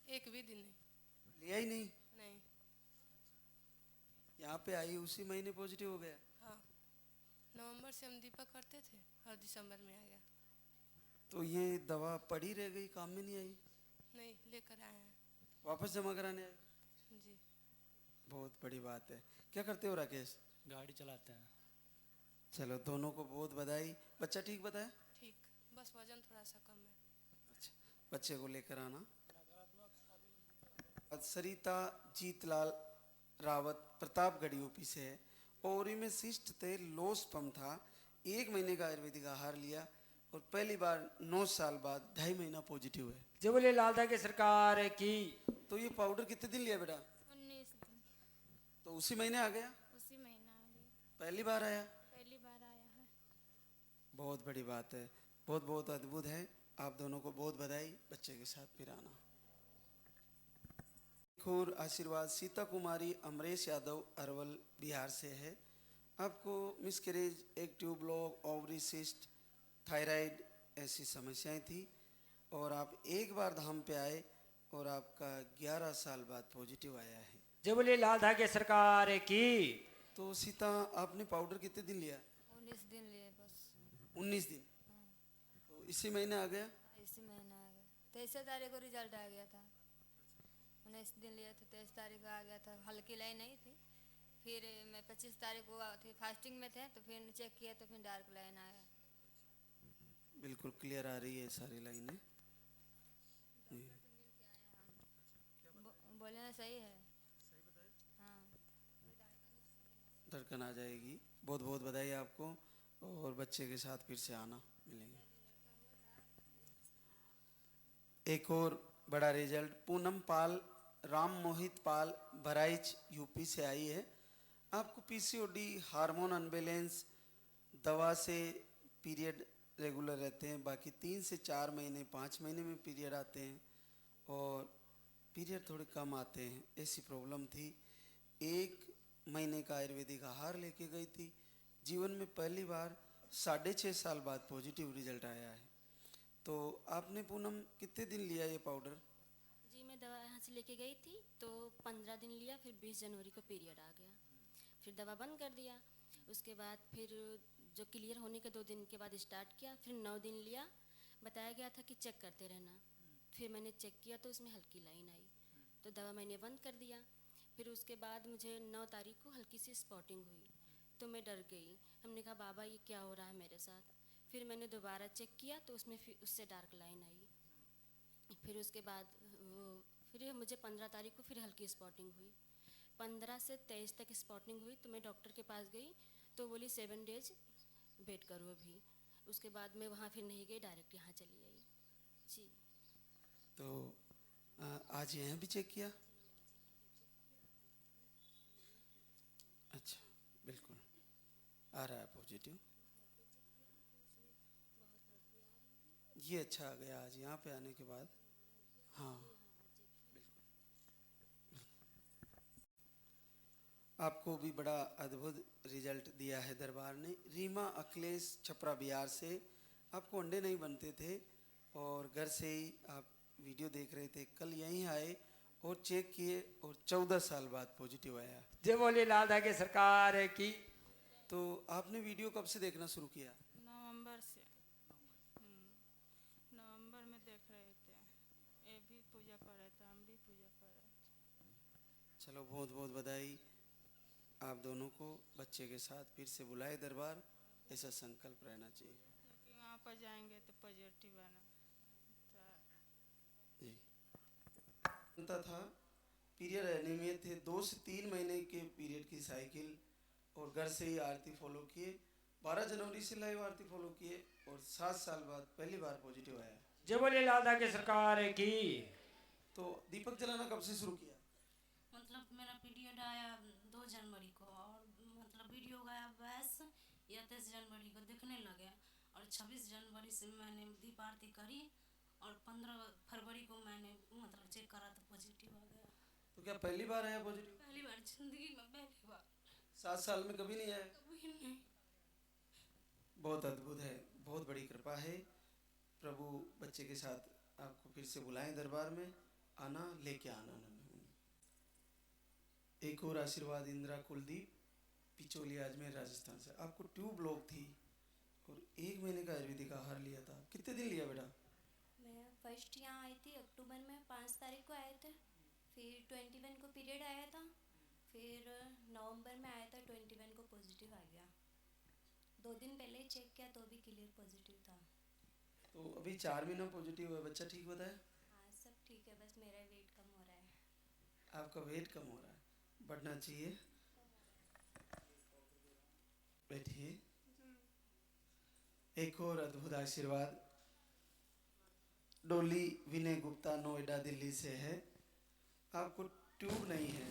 1 भी दिन नहीं लिया ही नहीं? नहीं। यहाँ पे आई उसी महीने पॉजिटिव हो गया? हाँ नवंबर से हम दीपक करते थे और दिसंबर में आ गया। तो ये दवा पड़ी रह गई, काम में नहीं आई? नहीं लेकर आए हैं। वापस जमा कराने आए? जी। बहुत बड़ी बात है। क्या करते हो राकेश? गाड़ी चलाते हैं। चलो दोनों को बहुत बधाई। बच्चा ठीक बताया? ठीक, बस वजन थोड़ा सा कम है। अच्छा बच्चे को लेकर आना। सरिता जीतलाल रावत प्रतापगढ़ यूपी से है ओवरी में सिस्ट थे, लो स्पर्म था, 1 महीने का आयुर्वेदिक आहार लिया और पहली बार 9 साल बाद 2.5 महीना पॉजिटिव है। जय बोले लालदा की सरकार की। तो ये पाउडर कितने दिन लिया बेटा? 19 दिन। तो उसी महीने आ गया? उसी महीना आ गया। पहली बार आया? पहली बार आया है। बहुत बड़ी बात है, बहुत बहुत अद्भुत है। आप दोनों को बहुत बधाई। बच्चे के साथ फिर आना। एक और आशीर्वाद सीता कुमारी अमरेश यादव अरवल बिहार से है। आपको मिसकैरेज, एक tube block, ovary cyst, thyroid ऐसी समस्याएं थी और आप एक बार धाम पे आए और आपका 11 साल बाद पॉजिटिव आया है। जय बोले लालदा की सरकार की। तो सीता, आपने पाउडर कितने दिन लिया? 19 दिन लिए बस। 19 दिन। तो इसी महीने आ गया? इसी महीना आ गया। 23 तारीख को रिजल्ट आ गया था। 19 दिन लिए थे, 23 तारीख को आ गया था। हल्की लाइन नहीं थी। फिर मैं 25 तारीख को थी, फास्टिंग में थे, तो फिर चेक किया तो फिर डार्क लाइन आया। बिल्कुल क्लियर आ रही है सारी लाइनें। बोले ना सही है। हाँ, धड़कन आ जाएगी। बहुत बहुत बधाई आपको और बच्चे के साथ फिर से आना, मिलेंगे। एक और बड़ा रिजल्ट, पूनम पाल, राम मोहित पाल, बहराइच यूपी से आई है। आपको पीसीओडी, हार्मोन अनबैलेंस, दवा से पीरियड रेगुलर रहते हैं, बाकी 3 से 4 महीने 5 महीने में पीरियड आते हैं और पीरियड थोड़े कम आते हैं, ऐसी प्रॉब्लम थी। 1 महीने का आयुर्वेदिक आहार लेके गई थी। जीवन में पहली बार 6.5 साल बाद पॉजिटिव रिजल्ट आया है। तो आपने पूनम कितने दिन लिया ये पाउडर? जी मैं दवा यहाँ से लेके गई थी तो 15 दिन लिया, फिर 20 जनवरी को पीरियड आ गया, फिर दवा बंद कर दिया। उसके बाद फिर जो क्लियर होने के 2 दिन के बाद स्टार्ट किया, फिर 9 दिन लिया। बताया गया था कि चेक करते रहना। फिर मैंने चेक किया तो उसमें हल्की लाइन आई, तो दवा मैंने बंद कर दिया। फिर उसके बाद मुझे 9 तारीख को हल्की सी स्पॉटिंग हुई, तो मैं डर गई। हमने कहा बाबा ये क्या हो रहा है मेरे साथ। फिर मैंने दोबारा चेक किया तो उसमें फिर उससे डार्क लाइन आई। फिर उसके बाद फिर मुझे 15 तारीख को फिर हल्की स्पॉटिंग हुई। 15 से 23 तक स्पॉटिंग हुई तो मैं डॉक्टर के पास गई तो बोली 7 डेज वेट करो अभी। उसके बाद मैं वहाँ फिर नहीं गई, डायरेक्ट यहाँ चली आई जी। तो आज यहाँ भी चेक किया? अच्छा, बिल्कुल आ रहा है पॉजिटिव। ये अच्छा आ गया आज यहाँ पे आने के बाद। हाँ बिल्कुल। आपको भी बड़ा अद्भुत रिजल्ट दिया है दरबार ने। रीमा अखिलेश छपरा बिहार से। आपको अंडे नहीं बनते थे और घर से ही आप वीडियो देख रहे थे, कल यहीं आए और चेक किए और 14 साल बाद पॉजिटिव आया। जय बोले लालदा की सरकार की। तो आपने वीडियो कब से देखना शुरू किया? नवंबर से। नवंबर में देख रहे थे, ये भी पूजा कर रहे थे, हम भी पूजा कर रहे थे। चलो बहुत बहुत बधाई आप दोनों को। बच्चे के साथ फिर से बुलाए दरबार, ऐसा संकल्प रहना चाहिए कि वहाँ पर जाएंगे तो पॉजिटिव आना जी। बनता था, पीरियड एनीमिया थे, 2 से 3 महीने के पीरियड की साइकिल और घर से ही आरती फॉलो किए। 12 जनवरी से लाइव आरती फॉलो किए और 7 साल बाद पहली बार पॉजिटिव आया। जय बोले लालदा की सरकार की। तो दीपक जलाना कब से शुरू किया? मतलब मेरा पीरियड आया 2 जनवरी को और मतलब वीडियो गया 22 या 23 जनवरी को दिखने लगे और 26 जनवरी से मैंने दीप आरती करी और 15 फरवरी को मैंने मतलब चेक करा तो पॉजिटिव आ गया। तो क्या पहली बार आया पॉजिटिव? पहली बार जिंदगी में, पहली बार। 7 साल में कभी नहीं आया? कभी नहीं। बहुत अद्भुत है, बहुत बड़ी कृपा है। प्रभु बच्चे के साथ आपको फिर से बुलाएं दरबार में, आना लेके आना। एक और आशीर्वाद, इंदिरा कुलदीप, पिचोली अजमेर राजस्थान से। आपको ट्यूब ब्लॉक थी और 1 महीने का आयुर्वेदिक आहार लिया था। कितने दिन लिया बेटा? मैं फर्स्ट यहाँ आई थी अक्टूबर में, 5 तारीख को आए थे। फिर 21 को पीरियड आया था। फिर नवंबर में आया था, 21 को पॉजिटिव आ गया। 2 दिन पहले ही चेक किया तो भी क्लियर पॉजिटिव था। तो अभी 4 महीना पॉजिटिव है। बच्चा ठीक बताया? हाँ सब ठीक है, बस मेरा वेट कम हो रहा है। आपका वेट कम हो रहा है, बढ़ना चाहिए। बैठिए। एक और अद्भुत आशीर्वाद डोली विनय गुप्ता नोएडा दिल्ली से है। आपको ट्यूब नहीं है,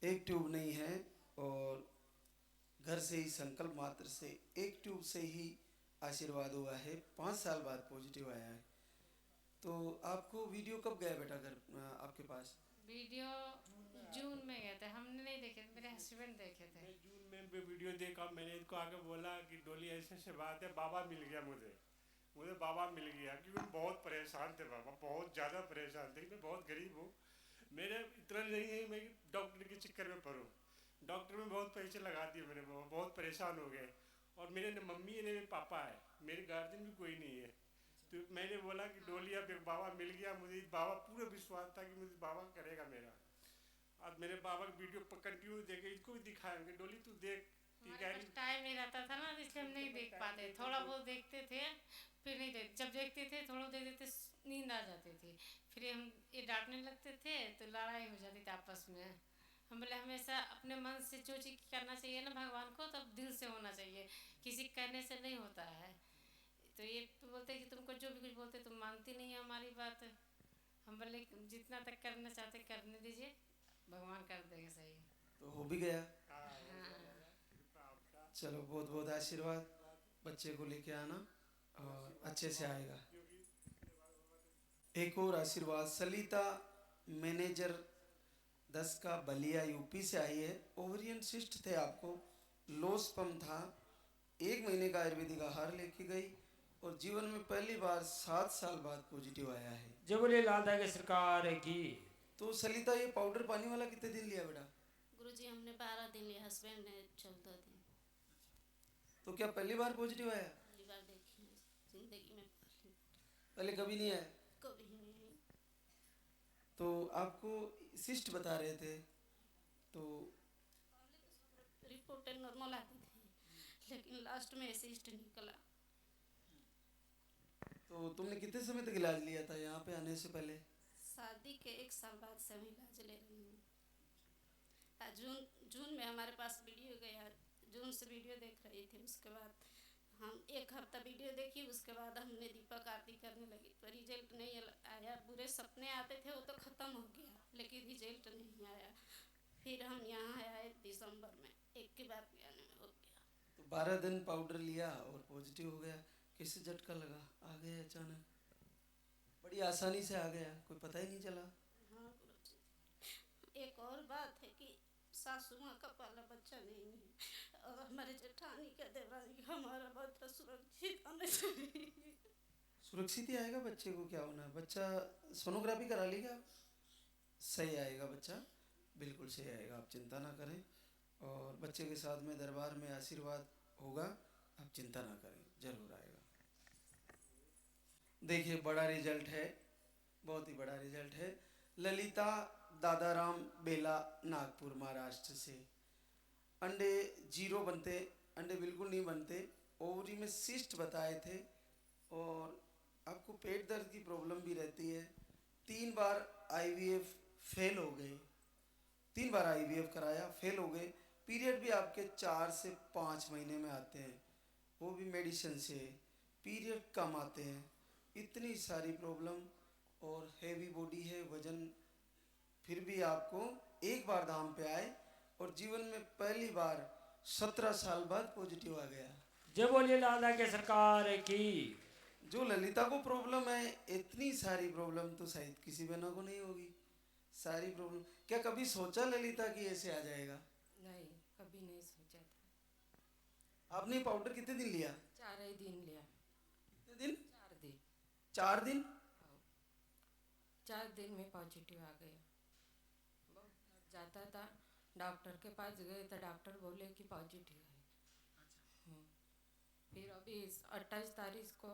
एक ट्यूब नहीं है और घर से ही संकल्प मात्र से एक ट्यूब से ही आशीर्वाद हुआ है। 5 साल बाद पॉजिटिव आया है। तो आपको वीडियो कब गया बेटा घर आपके पास? वीडियो जून में गए थे, हमने नहीं देखे, मेरे हस्बैंड देखे थे। जून में भी वीडियो देखा, मैंने इनको आके बोला कि डोली ऐसे बात है, बाबा मिल गया मुझे बाबा मिल गया। क्योंकि मैं बहुत परेशान थे बाबा, बहुत ज़्यादा परेशान थे। मैं बहुत गरीब हूँ, मेरे इतना नहीं है मैं डॉक्टर के चक्कर में पढ़ूँ। डॉक्टर में बहुत पैसे लगा दिए मैंने बाबा, बहुत परेशान हो गए। और मेरे न मम्मी है न पापा है, मेरे गार्जियन भी कोई नहीं है। तो मैंने बोला कि डोली अब एक बाबा मिल गया मुझे। बाबा पूरा विश्वास था कि मुझे बाबा करेगा मेरा। आज मेरे बाबा की वीडियो कंटिन्यू देखे, इसको भी दिखाएंगे डोली तू देख। टाइम नहीं रहता था ना, इसलिए हम नहीं देख पाते। थोड़ा बहुत देखते थे, फिर नहीं देखते। जब देखते थे थोड़ा देखते थे, नींद आ जाती थी। फिर हम ये डांटने लगते थे तो लड़ाई हो जाती थी आपस में। हम बोले हमेशा अपने मन से जो चीज़ करना चाहिए ना भगवान को, तब दिल से होना चाहिए, किसी कहने से नहीं होता है। तो ये तो बोलते कि तुमको जो भी कुछ बोलते तुम मानती नहीं है हमारी बात। हम बोले जितना तक करना चाहते करने दीजिए, भगवान कर देंगे सही। तो हो भी गया। हाँ। चलो बहुत बहुत आशीर्वाद, बच्चे को लेके आना और अच्छे से आएगा। एक और आशीर्वाद सलिता मैनेजर 10 का बलिया यूपी से आई है। ओवरियन सिस्ट थे आपको, लोस्पम था, 1 महीने का आयुर्वेदिक आहार लेके गई और जीवन में पहली बार 7 साल बाद पॉजिटिव आया है। जय बोले लालदा की सरकार की। तो सलिता ये पाउडर पानी वाला कितने दिन लिया बेटा? गुरुजी हमने 12 दिन लिया, हस्बैंड ने 14 दिन। तो क्या पहली बार पॉजिटिव आया? पहली बार देखी है जिंदगी में, पहले कभी नहीं आया? कभी नहीं। तो आपको सिस्ट बता रहे थे, तो रिपोर्ट नॉर्मल आती थी, लेकिन लास्ट में सिस्ट निकला। तो तुमने कितने समय तक इलाज लिया था यहाँ पे आने से पहले? शादी के 1 साल बाद से हम इलाज ले रही हूँ। जून में हमारे पास वीडियो गया, जून से वीडियो देख रही थी। उसके बाद हम 1 हफ्ता वीडियो देखी, उसके बाद हमने दीपक आरती करने लगी तो रिजल्ट नहीं आया। बुरे सपने आते थे वो तो ख़त्म हो गया, लेकिन रिजल्ट नहीं आया। फिर हम यहाँ आए दिसंबर में, 1 की बार आने में हो गया। तो 12 दिन पाउडर लिया और पॉजिटिव हो गया। कैसे झटका लगा? आ गया अचानक, बड़ी आसानी से आ गया, कोई पता ही नहीं चला। हाँ गुरुजी, एक और बात है कि सासू माँ का पहला बच्चा नहीं है और हमारे जेठानी का देवरानी हमारा बच्चा सुरक्षित आने चाहिए। सुरक्षित ही आएगा बच्चे को, क्या होना है? बच्चा सोनोग्राफी करा ली क्या? सही आएगा बच्चा, बिल्कुल सही आएगा, आप चिंता ना करें। और बच्चे के साथ में दरबार में आशीर्वाद होगा, आप चिंता ना करें, जरूर आएगा। देखिए बड़ा रिजल्ट है, बहुत ही बड़ा रिजल्ट है। ललिता दादाराम बेला नागपुर महाराष्ट्र से। अंडे 0 बनते, अंडे बिल्कुल नहीं बनते, ओवरी में सिस्ट बताए थे और आपको पेट दर्द की प्रॉब्लम भी रहती है। 3 बार IVF फेल हो गए, 3 बार IVF कराया, फेल हो गए। पीरियड भी आपके 4 से 5 महीने में आते हैं, वो भी मेडिसिन से। पीरियड कम आते हैं, इतनी सारी प्रॉब्लम और हैवी बॉडी है, वजन, फिर भी आपको 1 बार धाम पे आए और जीवन में पहली बार 17 साल बाद पॉजिटिव आ गया। जय बोलिए लालदा की सरकार की। जो ललिता को प्रॉब्लम है, इतनी सारी प्रॉब्लम तो शायद किसी बहना को नहीं होगी। सारी प्रॉब्लम, क्या कभी सोचा ललिता कि ऐसे आ जाएगा? नहीं, कभी नहीं सोचा था। आपने पाउडर कितने दिन लिया? 4 ही दिन लिया। कितने दिन? 4 दिन। 4 दिन? 4 दिन में पॉजिटिव आ गया। जाता था डॉक्टर के पास गए तो डॉक्टर बोले कि पॉजिटिव है। फिर अभी 28 तारीख को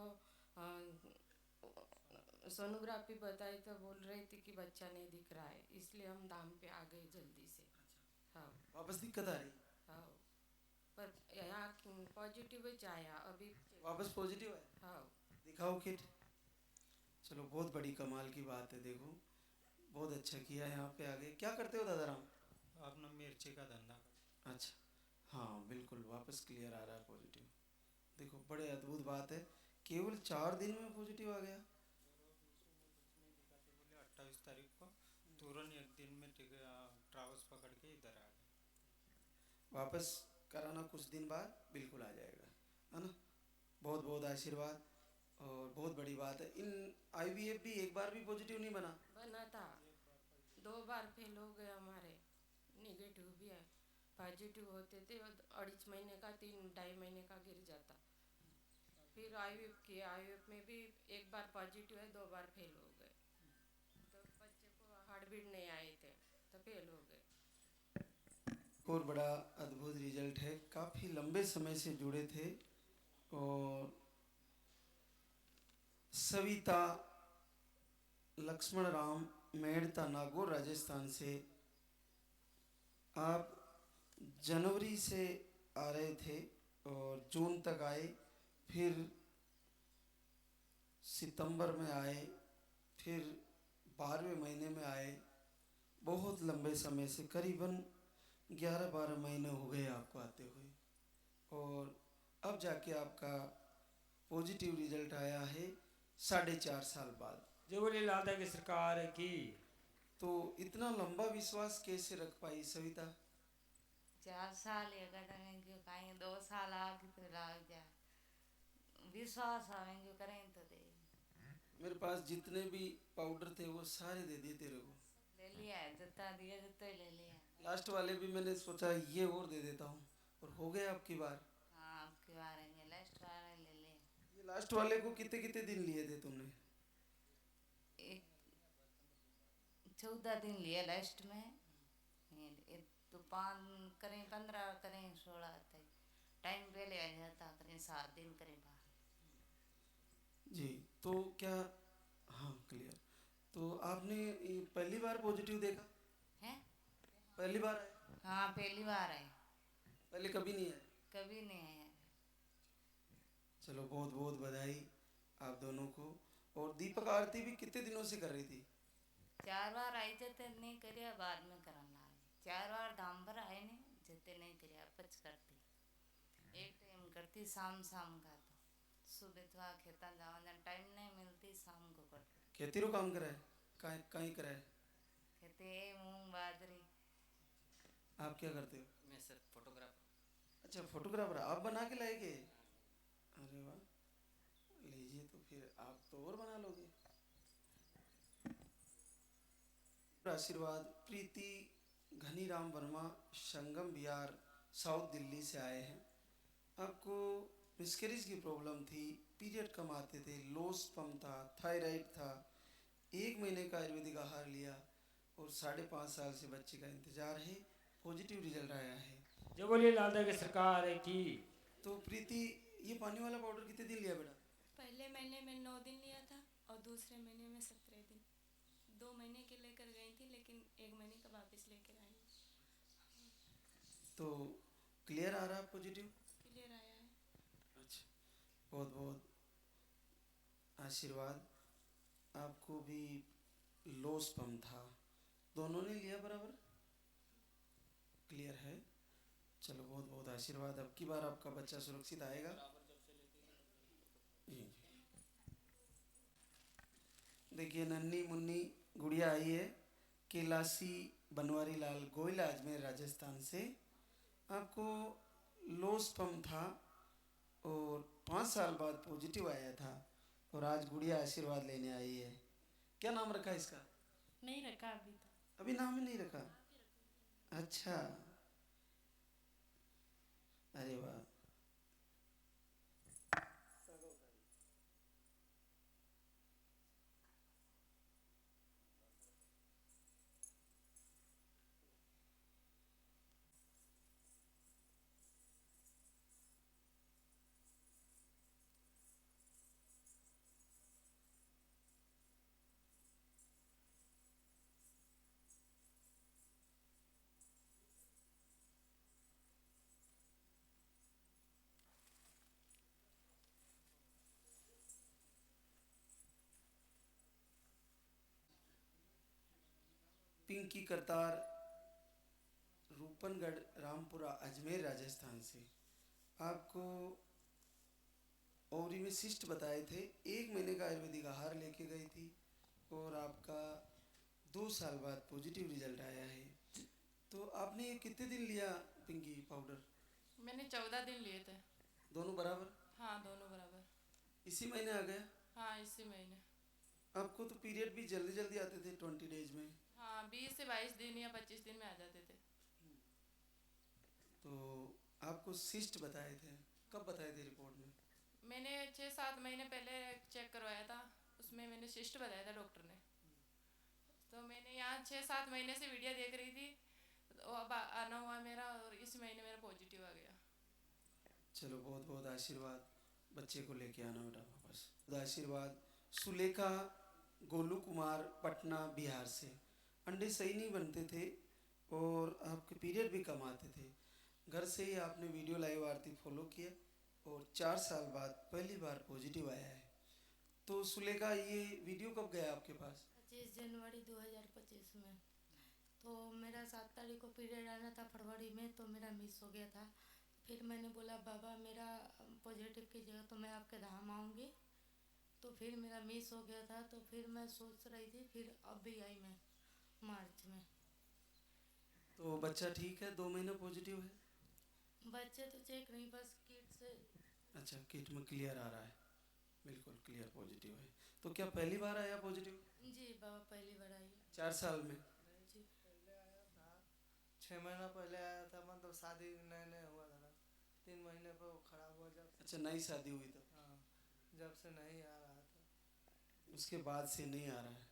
सोनोग्राफी बताई तो बोल रही थी कि बच्चा नहीं दिख रहा है, इसलिए हम दाम पे आ गए जल्दी से। हाँ, वापस दिक्कत आ रही? हाँ, पर यहाँ पॉजिटिव ही आया अभी। वापस पॉजिटिव है? हाँ। दिखाओ किट। चलो बहुत बड़ी कमाल की बात है। देखो बहुत अच्छा किया, यहाँ पे आ गए। क्या करते हो दादाराम? अपना मिर्ची का धंधा। अच्छा, हाँ बिल्कुल वापस क्लियर आ रहा है पॉजिटिव। देखो बड़े अद्भुत बात है, केवल 4 दिन में पॉजिटिव आ गया। बोले 28 तारीख को तुरंत एक दिन में ट्रावल्स पकड़ के इधर आ गए। वापस कराना कुछ दिन बाद बिल्कुल आ जाएगा, है ना। बहुत बहुत आशीर्वाद और बहुत बड़ी बात है। इन IVF भी एक बार भी पॉजिटिव नहीं बना? बना था, 2 बार फेल हो गए हमारे, नेगेटिव भी है। पॉजिटिव होते थे 2.5 महीने का, 3-2.5 महीने का गिर जाता। फिर IVF किया, IVF में भी एक बार पॉजिटिव है, 2 बार फेल हो गए। तो बच्चे को हार्ट बीट नहीं आए थे तो फेल हो गए। और बड़ा अद्भुत रिजल्ट है। काफ़ी लंबे समय से जुड़े थे और सविता लक्ष्मण राम मेड़ता नागौर राजस्थान से आप जनवरी से आ रहे थे और जून तक आए, फिर सितंबर में आए, फिर 12वें महीने में आए। बहुत लंबे समय से करीबन 11-12 महीने हो गए आपको आते हुए, और अब जाके आपका पॉजिटिव रिजल्ट आया है 4.5 साल बाद। जो बोले लादा की सरकार की। तो इतना लंबा विश्वास कैसे रख पाई सविता? 4 साल ये करेंगे क्यों कहेंगे, 2 साल आगे तो लाग जा विश्वास आवेंगे करें तो दे। मेरे पास जितने भी पाउडर थे वो सारे दे दिए तेरे को। ले लिया है, जितना दिया जितना ही ले लिया। लास्ट वाले भी मैंने सोचा ये और दे देता हूँ, और हो गए आपकी बार। हाँ आपकी बार आएंगे, लास्ट वाला ले लिया। ये लास्ट वाले को कितने कितने दिन लिए थे तुमने? 14 दिन लिए लास्ट में, तो 5 करें 15 करें 16 तक टाइम पहले आ जाता, करें 7 दिन करें बाहर। जी तो क्या, हाँ क्लियर। तो आपने ये पहली बार पॉजिटिव देखा है? पहली बार आए? हाँ पहली बार आए, पहले कभी नहीं आए? कभी नहीं आया। चलो बहुत बहुत बधाई आप दोनों को। और दीपक आरती भी कितने दिनों से कर रही थी? 4 बार आई थे नहीं करिया, बाद में करना है। 4 बार धाम पर आए नहीं जितने नहीं करिया, 5 करती। एक टाइम करती शाम का, तो सुबह तो खेता जावा टाइम नहीं मिलती, शाम को करती। खेती रो काम कराए? कहीं कराए? खेती मूंग बाजरी। आप क्या करते हो? मैं सर फोटोग्राफर। अच्छा फोटोग्राफर आप बना के लाएंगे? अरे वाह, लीजिए। तो फिर आप तो और बना लोगे। आशीर्वाद प्रीति घनीराम वर्मा संगम बिहार साउथ दिल्ली से आए हैं। आपको मिसकैरेज की प्रॉब्लम थी, पीरियड कम आते थे, लो स्पर्म था, थायराइड था, 1 महीने का आयुर्वेदिक आहार लिया और 5.5 साल से बच्चे का इंतजार है। पॉजिटिव रिजल्ट आया है। जो बोलिए लादा की सरकार की। तो प्रीति ये पानी वाला पाउडर कितने दिन लिया बेटा? पहले महीने में 9 दिन लिया था और दूसरे महीने में 17 दिन। 2 महीने के लेकर गई थी, लेकिन 1 महीने का वापस लेकर आई। तो क्लियर आ रहा है पॉजिटिव? क्लियर आया है। अच्छा बहुत बहुत आशीर्वाद। आपको भी लो स्पर्म था, दोनों ने लिया बराबर? क्लियर है। चलो बहुत बहुत आशीर्वाद। अब की बार आपका बच्चा सुरक्षित आएगा। जी देखिए नन्ही मुन्नी गुड़िया आई है कैलाशी बनवारी लाल गोयल अजमेर राजस्थान से। आपको लो स्पर्म था और 5 साल बाद पॉजिटिव आया था और आज गुड़िया आशीर्वाद लेने आई है। क्या नाम रखा इसका? नहीं रखा अभी तो। अभी नाम ही नहीं रखा? अच्छा अरे वाह। पिंकी करतार रूपनगढ़ रामपुरा अजमेर राजस्थान से। आपको ओवरी में सिस्ट बताए थे, 1 महीने का आयुर्वेदिक आहार लेके गई थी और आपका 2 साल बाद पॉजिटिव रिजल्ट आया है। तो आपने ये कितने दिन लिया पिंकी पाउडर? मैंने 14 दिन लिए थे। दोनों बराबर? हाँ, दोनों बराबर। इसी महीने आ गया? हाँ, इसी महीने। आपको तो पीरियड भी जल्दी जल्दी आते थे 20 डेज में। हाँ, 20 से 22 दिन या 25 दिन में आ जाते थे। तो आपको सिस्ट बताए थे, कब बताए थे रिपोर्ट में? मैंने 6-7 महीने पहले चेक करवाया था, उसमें मैंने सिस्ट बताया था डॉक्टर ने। तो मैंने यहाँ 6-7 महीने से वीडियो देख रही थी, तो अब आना हुआ मेरा और इस महीने मेरा पॉजिटिव आ गया। चलो बहुत बहुत आशीर्वाद, बच्चे को लेके आना बेटा वापस। आशीर्वाद। सुलेखा गोलू कुमार पटना बिहार से। अंडे सही नहीं बनते थे और आपके पीरियड भी कम आते थे। घर से ही आपने वीडियो लाइव आरती फॉलो किया और 4 साल बाद पहली बार पॉजिटिव आया है। तो सुलेखा ये वीडियो कब गया आपके पास? 25 जनवरी 2025 में। तो मेरा 7 तारीख को पीरियड आना था फरवरी में, तो मेरा मिस हो गया था। फिर मैंने बोला बाबा मेरा पॉजिटिव की जगह तो मैं आपके धाम आऊँगी। तो फिर मेरा मिस हो गया था, तो फिर मैं सोच रही थी, फिर अब भी आई मैं मार्च में। तो बच्चा ठीक है, 2 महीने पॉजिटिव है? बच्चे तो चेक नहीं, बस किट से। अच्छा, किट में क्लियर आ रहा है, बिल्कुल क्लियर पॉजिटिव है। तो क्या पहली बार आया पॉजिटिव? जी बाबा, पहली बार आई है। 4 साल में? जी। 6 महीना पहले आया था, मतलब शादी नया नया हुआ था ना, 3 महीने पर वो खराब हुआ जब। अच्छा, नई शादी हुई तब? हाँ, जब से नहीं आ रहा था। उसके बाद से नहीं आ रहा है।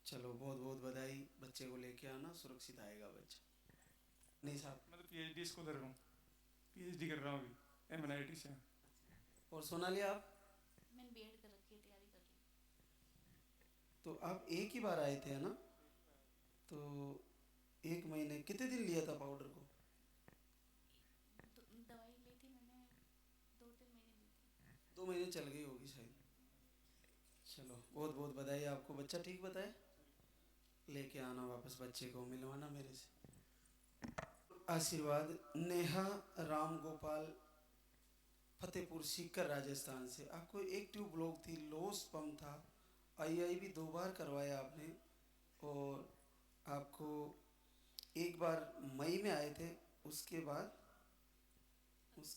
चलो बहुत बहुत बधाई, बच्चे को लेके आना, सुरक्षित आएगा बच्चा। नहीं साहब, मैं तो PhD इसको कर रहा हूँ, PhD कर रहा हूँ अभी MNIT से। और सोनाली आप? मैंने B.Ed कर रखी है, तैयारी कर रही हूँ। तो आप एक ही बार आए थे है ना? तो 1 महीने कितने दिन लिया था पाउडर को? दवाई ली थी मैंने 2-3 महीने ली थी। 2 महीने चल गई होगी शायद। चलो बहुत बहुत बधाई आपको। बच्चा ठीक बताए? लेके आना वापस, बच्चे को मिलवाना मेरे से। आशीर्वाद। नेहा राम गोपाल फतेहपुर सीकर राजस्थान से। आपको एक ट्यूब ब्लॉक थी, लो स्पर्म था, आई भी 2 बार करवाया आपने और आपको एक बार मई में आए थे, उसके बाद उस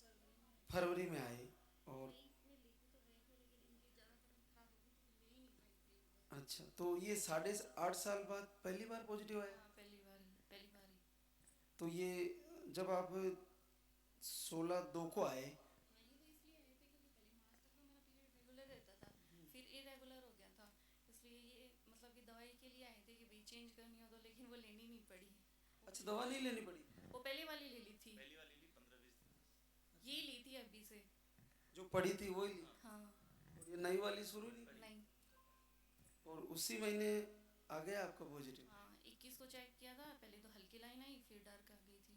फरवरी में आए और अच्छा, तो ये 8.5 साल बाद पहली बार पॉजिटिव आया? हाँ, पहली बार ही। तो ये जब आप 16/2 को आए? रेगुलर रहता था, फिर इरेगुलर हो गया था, इसलिए ये मतलब कि दवाई के लिए आए थे कि भी चेंज करनी हो तो, लेकिन वो लेनी नहीं पड़ी। अच्छा, दवा नहीं लेनी पड़ी? वो पहली वाली ले ली थी। ये ली थी अभी से जो पड़ी थी वही ली? हाँ। और ये नई वाली शुरू नहीं? और उसी महीने आ गया आपका पॉजिटिव? हाँ, 21 को चेक किया था, पहले तो हल्की लाइन आई, फिर डार्क आ गई थी।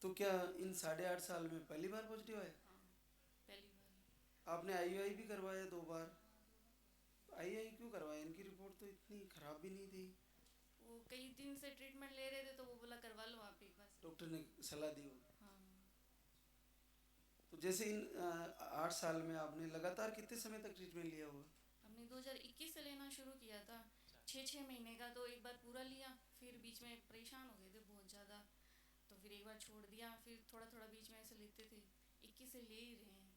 तो क्या इन 8.5 साल में पहली बार पॉजिटिव आया? हाँ, पहली बार। आपने IUI भी करवाया 2 बार? IUI क्यों करवाया? इनकी रिपोर्ट तो इतनी खराब भी नहीं थी। वो कई दिन से ट्रीटमेंट ले रहे थे, तो वो बोला करवा लो आप एक बार। डॉक्टर ने सलाह दी होगी। हाँ। तो जैसे इन 8 साल में आपने लगातार कितने समय तक ट्रीटमेंट लिया हुआ? हमने 2021 से लेना शुरू किया था, 6-6 महीने का। तो एक बार पूरा लिया, फिर बीच में परेशान हो गए थे बहुत ज़्यादा, तो फिर एक बार छोड़ दिया, फिर थोड़ा थोड़ा बीच में ऐसे लेते थे। 21 से ले ही रहे हैं,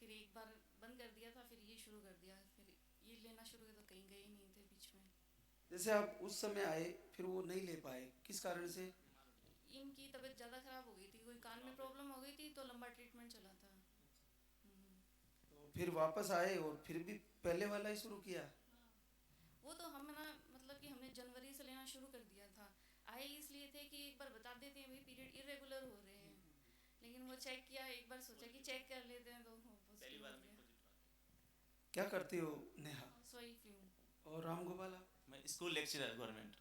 फिर एक बार बंद कर दिया था, फिर ये शुरू कर दिया, फिर ये लेना शुरू किया तो कहीं गए ही नहीं थे बीच में। जैसे आप उस समय आए फिर वो नहीं ले पाए, किस कारण से? इनकी तबीयत ज़्यादा ख़राब हो गई थी, कोई कान में प्रॉब्लम हो गई थी, तो लंबा ट्रीटमेंट चला था। तो फिर वापस आए और फिर भी पहले वाला ही शुरू किया? वो तो हम ना, मतलब कि हमने जनवरी से लेना शुरू कर दिया था। आए इसलिए थे कि एक बार बता देते हैं भाई पीरियड इरेगुलर हो रहे हैं, लेकिन वो चेक किया, एक बार सोचा कि चेक कर लेते हैं, तो पहली बार में क्या करती हो नेहा? हाउसवाइफ हूँ। और राम गोपाल आप? मैं स्कूल लेक्चरर गवर्नमेंट।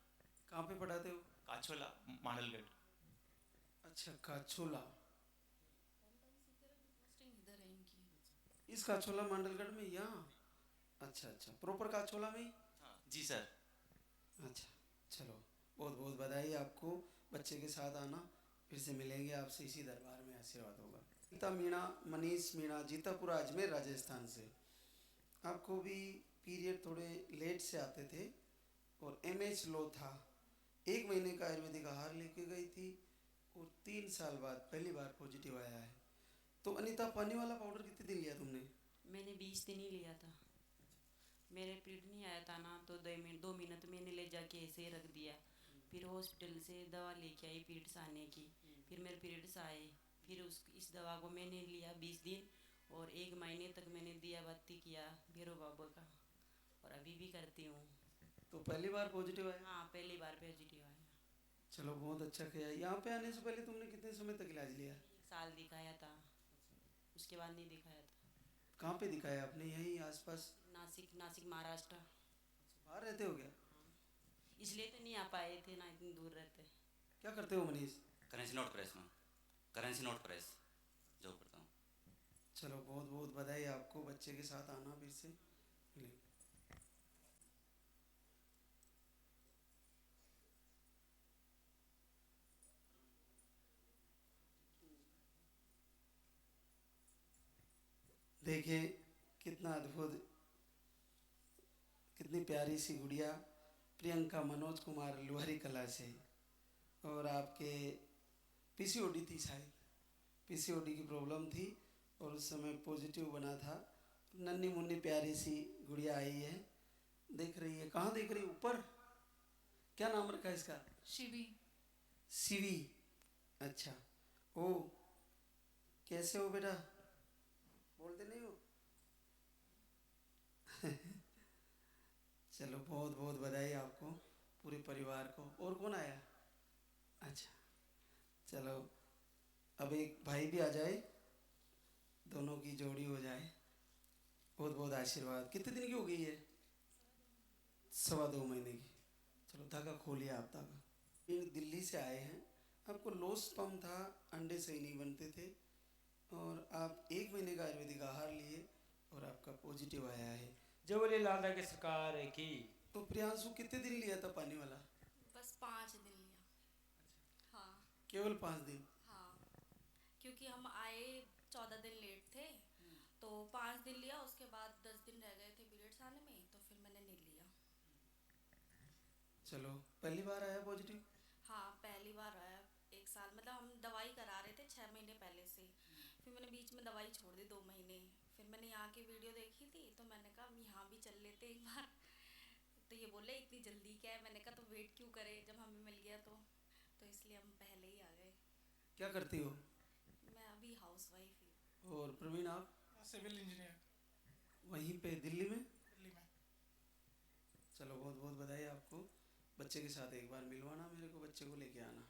कहाँ पे पढ़ाते हो? काछोला मांडलगढ़। अच्छा, काछोला। पोस्टिंग इधर है इनकी। इस काछोला मांडलगढ़ में यहाँ? अच्छा अच्छा, प्रॉपर काछोला में ही? हाँ जी सर। अच्छा, चलो बहुत बहुत बधाई आपको। बच्चे के साथ आना, फिर से मिलेंगे आपसे इसी दरबार में, आशीर्वाद होगा। गीता मीणा, मनीष मीणा, जीतापुरा अजमेर राजस्थान से। आपको भी पीरियड थोड़े लेट से आते थे और MH लो था। 1 महीने का आयुर्वेदिक आहार लेके गई थी और 3 साल बाद पहली बार पॉजिटिव आया है। तो अनीता, पानी वाला पाउडर कितने दिन लिया तुमने? मैंने 20 दिन ही लिया था। मेरे पीरियड नहीं आया था ना, तो 2 महीने तो मैंने ले जाके ऐसे ही रख दिया। फिर हॉस्पिटल से दवा लेके आई पीरियड्स आने की, फिर मेरे पीरियड्स आए, फिर इस दवा को मैंने लिया 20 दिन और 1 महीने तक मैंने दिया बत्ती किया भैरव बाबा का, और अभी भी करती हूँ। तो पहली बार पॉजिटिव आया? हाँ, पहली बार पॉजिटिव आया। चलो बहुत अच्छा किया। यहाँ पे आने से पहले तुमने कितने समय तक इलाज लिया? 1 साल दिखाया था, उसके बाद नहीं दिखाया था। कहाँ पे दिखाया आपने? यहीं आसपास? नासिक महाराष्ट्र। बाहर रहते हो क्या? इसलिए तो नहीं आ पाए थे ना, इतनी दूर रहते। क्या करते हो मनीष? करेंसी नोट प्रेस में, करेंसी नोट प्रेस जॉब करता हूँ। चलो बहुत बहुत बधाई आपको। बच्चे के साथ आना फिर से मिलेंगे। देखिए कितना अद्भुत, कितनी प्यारी सी गुड़िया प्रियंका मनोज कुमार लुहारी कला से। और आपके PCOD थी शायद, PCOD की प्रॉब्लम थी और उस समय पॉजिटिव बना था। नन्ही मुन्नी प्यारी सी गुड़िया आई है, देख रही है। कहाँ देख रही है? ऊपर। क्या नाम रखा है इसका? शिवी। शिवी, अच्छा। ओ, कैसे हो बेटा? बोलते नहीं हो? चलो बहुत बहुत बधाई आपको, पूरे परिवार को। और कौन आया? अच्छा, चलो अब एक भाई भी आ जाए, दोनों की जोड़ी हो जाए। बहुत बहुत आशीर्वाद। कितने दिन की हो गई है? 2.25 महीने की। चलो धागा खोलिए आप धागा। ये दिल्ली से आए हैं, आपको लोस पम था, अंडे सही नहीं बनते थे और आप 1 महीने का आयुर्वेदिक आहार लिए और आपका पॉजिटिव आया है। जय बोले लाल की सरकार की। तो प्रियांशु कितने दिन लिया था पानी वाला? बस 5 दिन लिया। हाँ, केवल 5 दिन? हाँ, क्योंकि हम आए 14 दिन लेट थे, तो 5 दिन लिया। उसके बाद 10 दिन रह गए थे पीरियड्स आने में, तो फिर मैंने नहीं लिया। चलो पहली बार आया पॉजिटिव? हाँ, पहली बार आया। 1 साल मतलब हम दवाई करा रहे थे 6 महीने पहले से, फिर मैंने बीच में दवाई छोड़ दी 2 महीने। फिर मैंने यहाँ की वीडियो देखी थी, तो मैंने कहा यहाँ भी चल लेते एक बार। तो ये बोले इतनी जल्दी क्या है? मैंने कहा तो वेट क्यों करें, जब हमें मिल गया तो इसलिए हम पहले ही आ गए। क्या करती हो? मैं अभी हाउसवाइफ ही हूँ। और प्रवीण आप? Civil engineer. वहीं पे दिल्ली में? दिल्ली में। चलो बहुत बहुत बधाई आपको। बच्चे के साथ एक बार मिलवाना मेरे को, बच्चे को लेके आना।